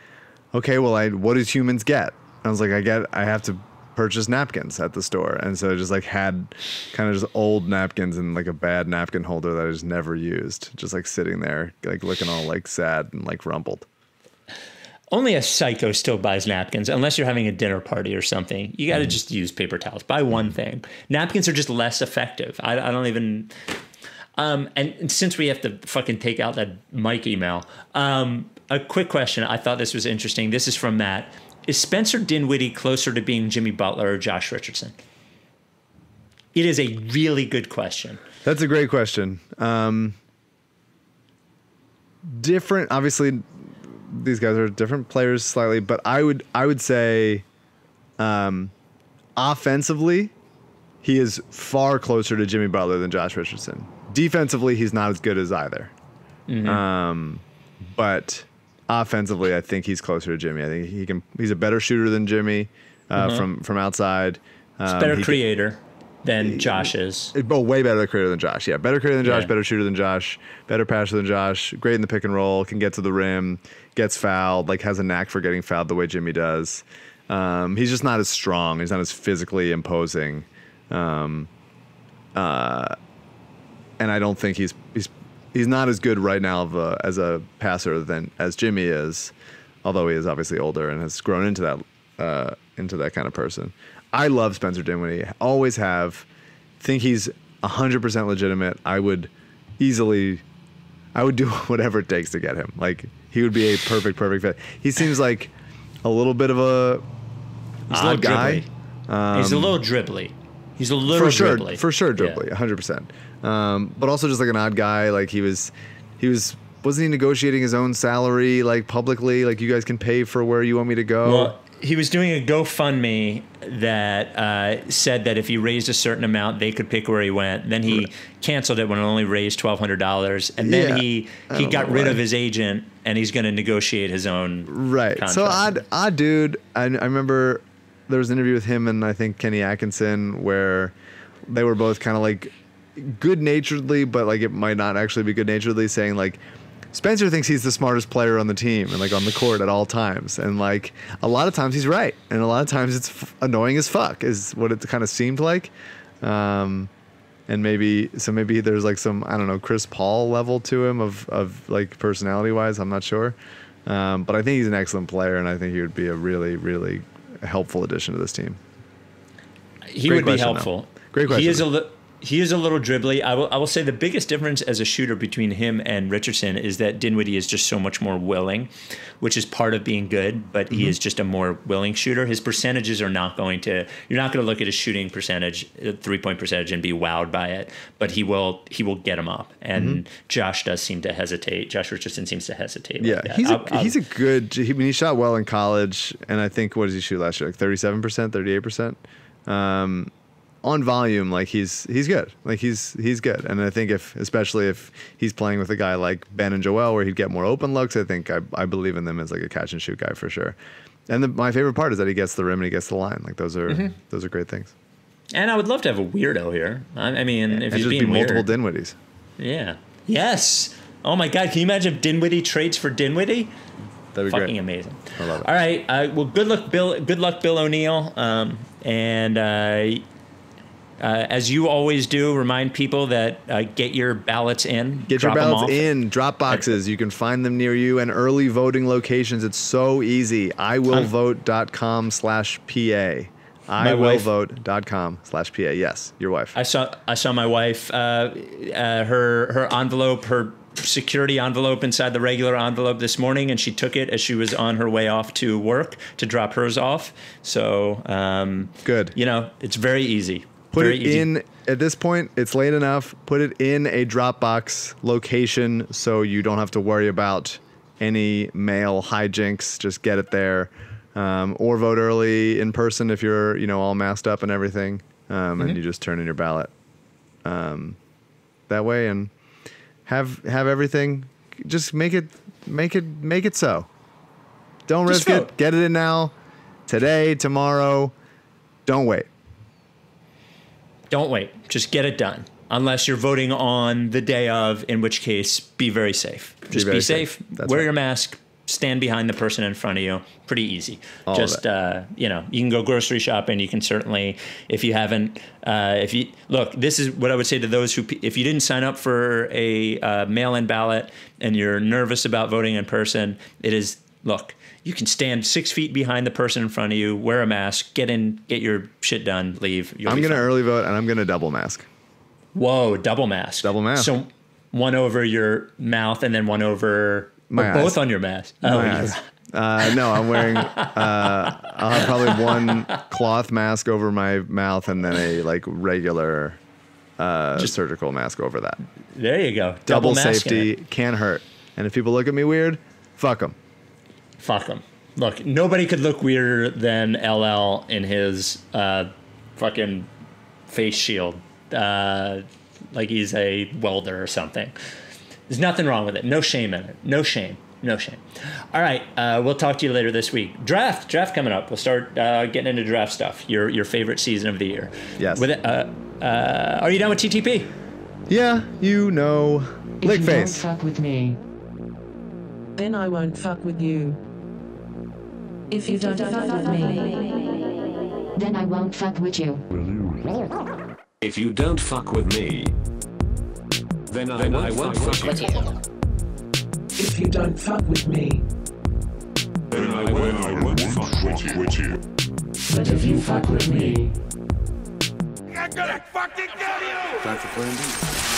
okay, well, what do humans get? I was like, I have to purchase napkins at the store, and so I just like had kind of just old napkins and like a bad napkin holder that I just never used, just like sitting there like looking all like sad and like rumpled. Only a psycho still buys napkins, unless you're having a dinner party or something. You got to just use paper towels. Buy one thing. Napkins are just less effective. I don't even. And since we have to fucking take out that Mike email, a quick question. I thought this was interesting. This is from Matt. Is Spencer Dinwiddie closer to being Jimmy Butler or Josh Richardson? It is a really good question. That's a great question. Different, obviously, these guys are different players slightly, but I would say offensively, he is far closer to Jimmy Butler than Josh Richardson. Defensively, he's not as good as either. But offensively, I think he's closer to Jimmy. I think he's a better shooter than Jimmy from outside. He's a better creator than Josh is. Way better creator than Josh. Yeah, better creator than Josh, Yeah. better shooter than Josh, better passer than Josh, great in the pick and roll, can get to the rim, gets fouled, like has a knack for getting fouled the way Jimmy does. He's just not as strong. He's not as physically imposing. And I don't think he's not as good right now as a passer as Jimmy is, although he is obviously older and has grown into that kind of person. I love Spencer Dinwiddie. Always have. Think he's 100% legitimate. I would do whatever it takes to get him. Like, he would be a perfect fit. He seems like a little bit of a odd guy. He's a little dribbly. He's a little dribbly. For sure dribbly, 100%. But also just like an odd guy. Like, wasn't he negotiating his own salary, like, publicly? Like, you guys can pay for where you want me to go? Well, he was doing a GoFundMe that said that if he raised a certain amount, they could pick where he went. Then he canceled it when it only raised $1,200, and then he got rid of his agent, and he's going to negotiate his own contract. So odd dude. I remember there was an interview with him and I think Kenny Atkinson where they were both kind of like good-naturedly, but like it might not actually be good-naturedly, saying like, Spencer thinks he's the smartest player on the team and like on the court at all times. And like a lot of times he's right. And a lot of times it's annoying as fuck is what it kind of seemed like. And maybe there's like some, I don't know, Chris Paul level to him of like personality wise. I'm not sure. But I think he's an excellent player and I think he would be a really, really helpful addition to this team. He would be helpful. Great question. He is a little dribbly. I will say the biggest difference as a shooter between him and Richardson is that Dinwiddie is just so much more willing, which is part of being good, but he is just a more willing shooter. His percentages are not going to, you're not going to look at his shooting percentage, 3-point percentage, and be wowed by it, but he will get him up. And Josh does seem to hesitate. Josh Richardson seems to hesitate. Yeah, like that. he's a good, he shot well in college, and I think, what did he shoot last year? Like 37%, 38%? On volume, like he's good. Like he's good. And I think especially if he's playing with a guy like Ben and Joel where he'd get more open looks, I think I believe in them as like a catch and shoot guy for sure. And my favorite part is that he gets the rim and he gets the line. Like those are great things. And I would love to have a weirdo here. I mean, if he's just being be multiple weird. Dinwiddies. Yeah. Yes. Oh my God. Can you imagine if Dinwiddie trades for Dinwiddie? That'd be fucking great. Amazing. I love it. All right. Well, good luck, Bill O'Neill. As you always do, remind people that get your ballots in. Get your ballots in. Drop boxes. You can find them near you and early voting locations. It's so easy. iwillvote.com/PA. iwillvote.com/PA. Yes, your wife. I saw my wife, her envelope, her security envelope inside the regular envelope this morning, and she took it as she was on her way off to work to drop hers off. So good. You know, it's very easy. Put it in, at this point, it's late enough, put it in a Dropbox location so you don't have to worry about any mail hijinks. Just get it there. Or vote early in person if you're, all masked up and everything. And you just turn in your ballot that way and have everything. Just make it so. Don't risk it. Get it in now, today, tomorrow. Don't wait. Don't wait. Just get it done. Unless you're voting on the day of, in which case, be very safe. Just be safe. Wear your mask. Stand behind the person in front of you. Pretty easy. You can go grocery shopping. You can certainly, if you haven't, this is what I would say to those who, if you didn't sign up for a mail-in ballot and you're nervous about voting in person, you can stand 6 feet behind the person in front of you, wear a mask, get in, get your shit done, leave. I'm going to early vote and I'm going to double mask. Whoa, double mask. Double mask. So one over your mouth and then one over, both on your mask. No, I'm wearing, I'll have probably one cloth mask over my mouth and then a regular surgical mask over that. There you go. Double safety, can't hurt. And if people look at me weird, fuck them. Fuck him. Look, nobody could look weirder than LL in his fucking face shield. Like he's a welder or something. There's nothing wrong with it. No shame in it. No shame. All right. We'll talk to you later this week. Draft coming up. We'll start getting into draft stuff. Your favorite season of the year. Yes. With it, are you done with TTP? Yeah, lick If you face. don't fuck with me, then I won't fuck with you. If you don't fuck with me, then I won't fuck with you. If you don't fuck with me, then I won't fuck with you. If you don't fuck with me, Then I won't fuck with you. but if you fuck with me, Time for plan B.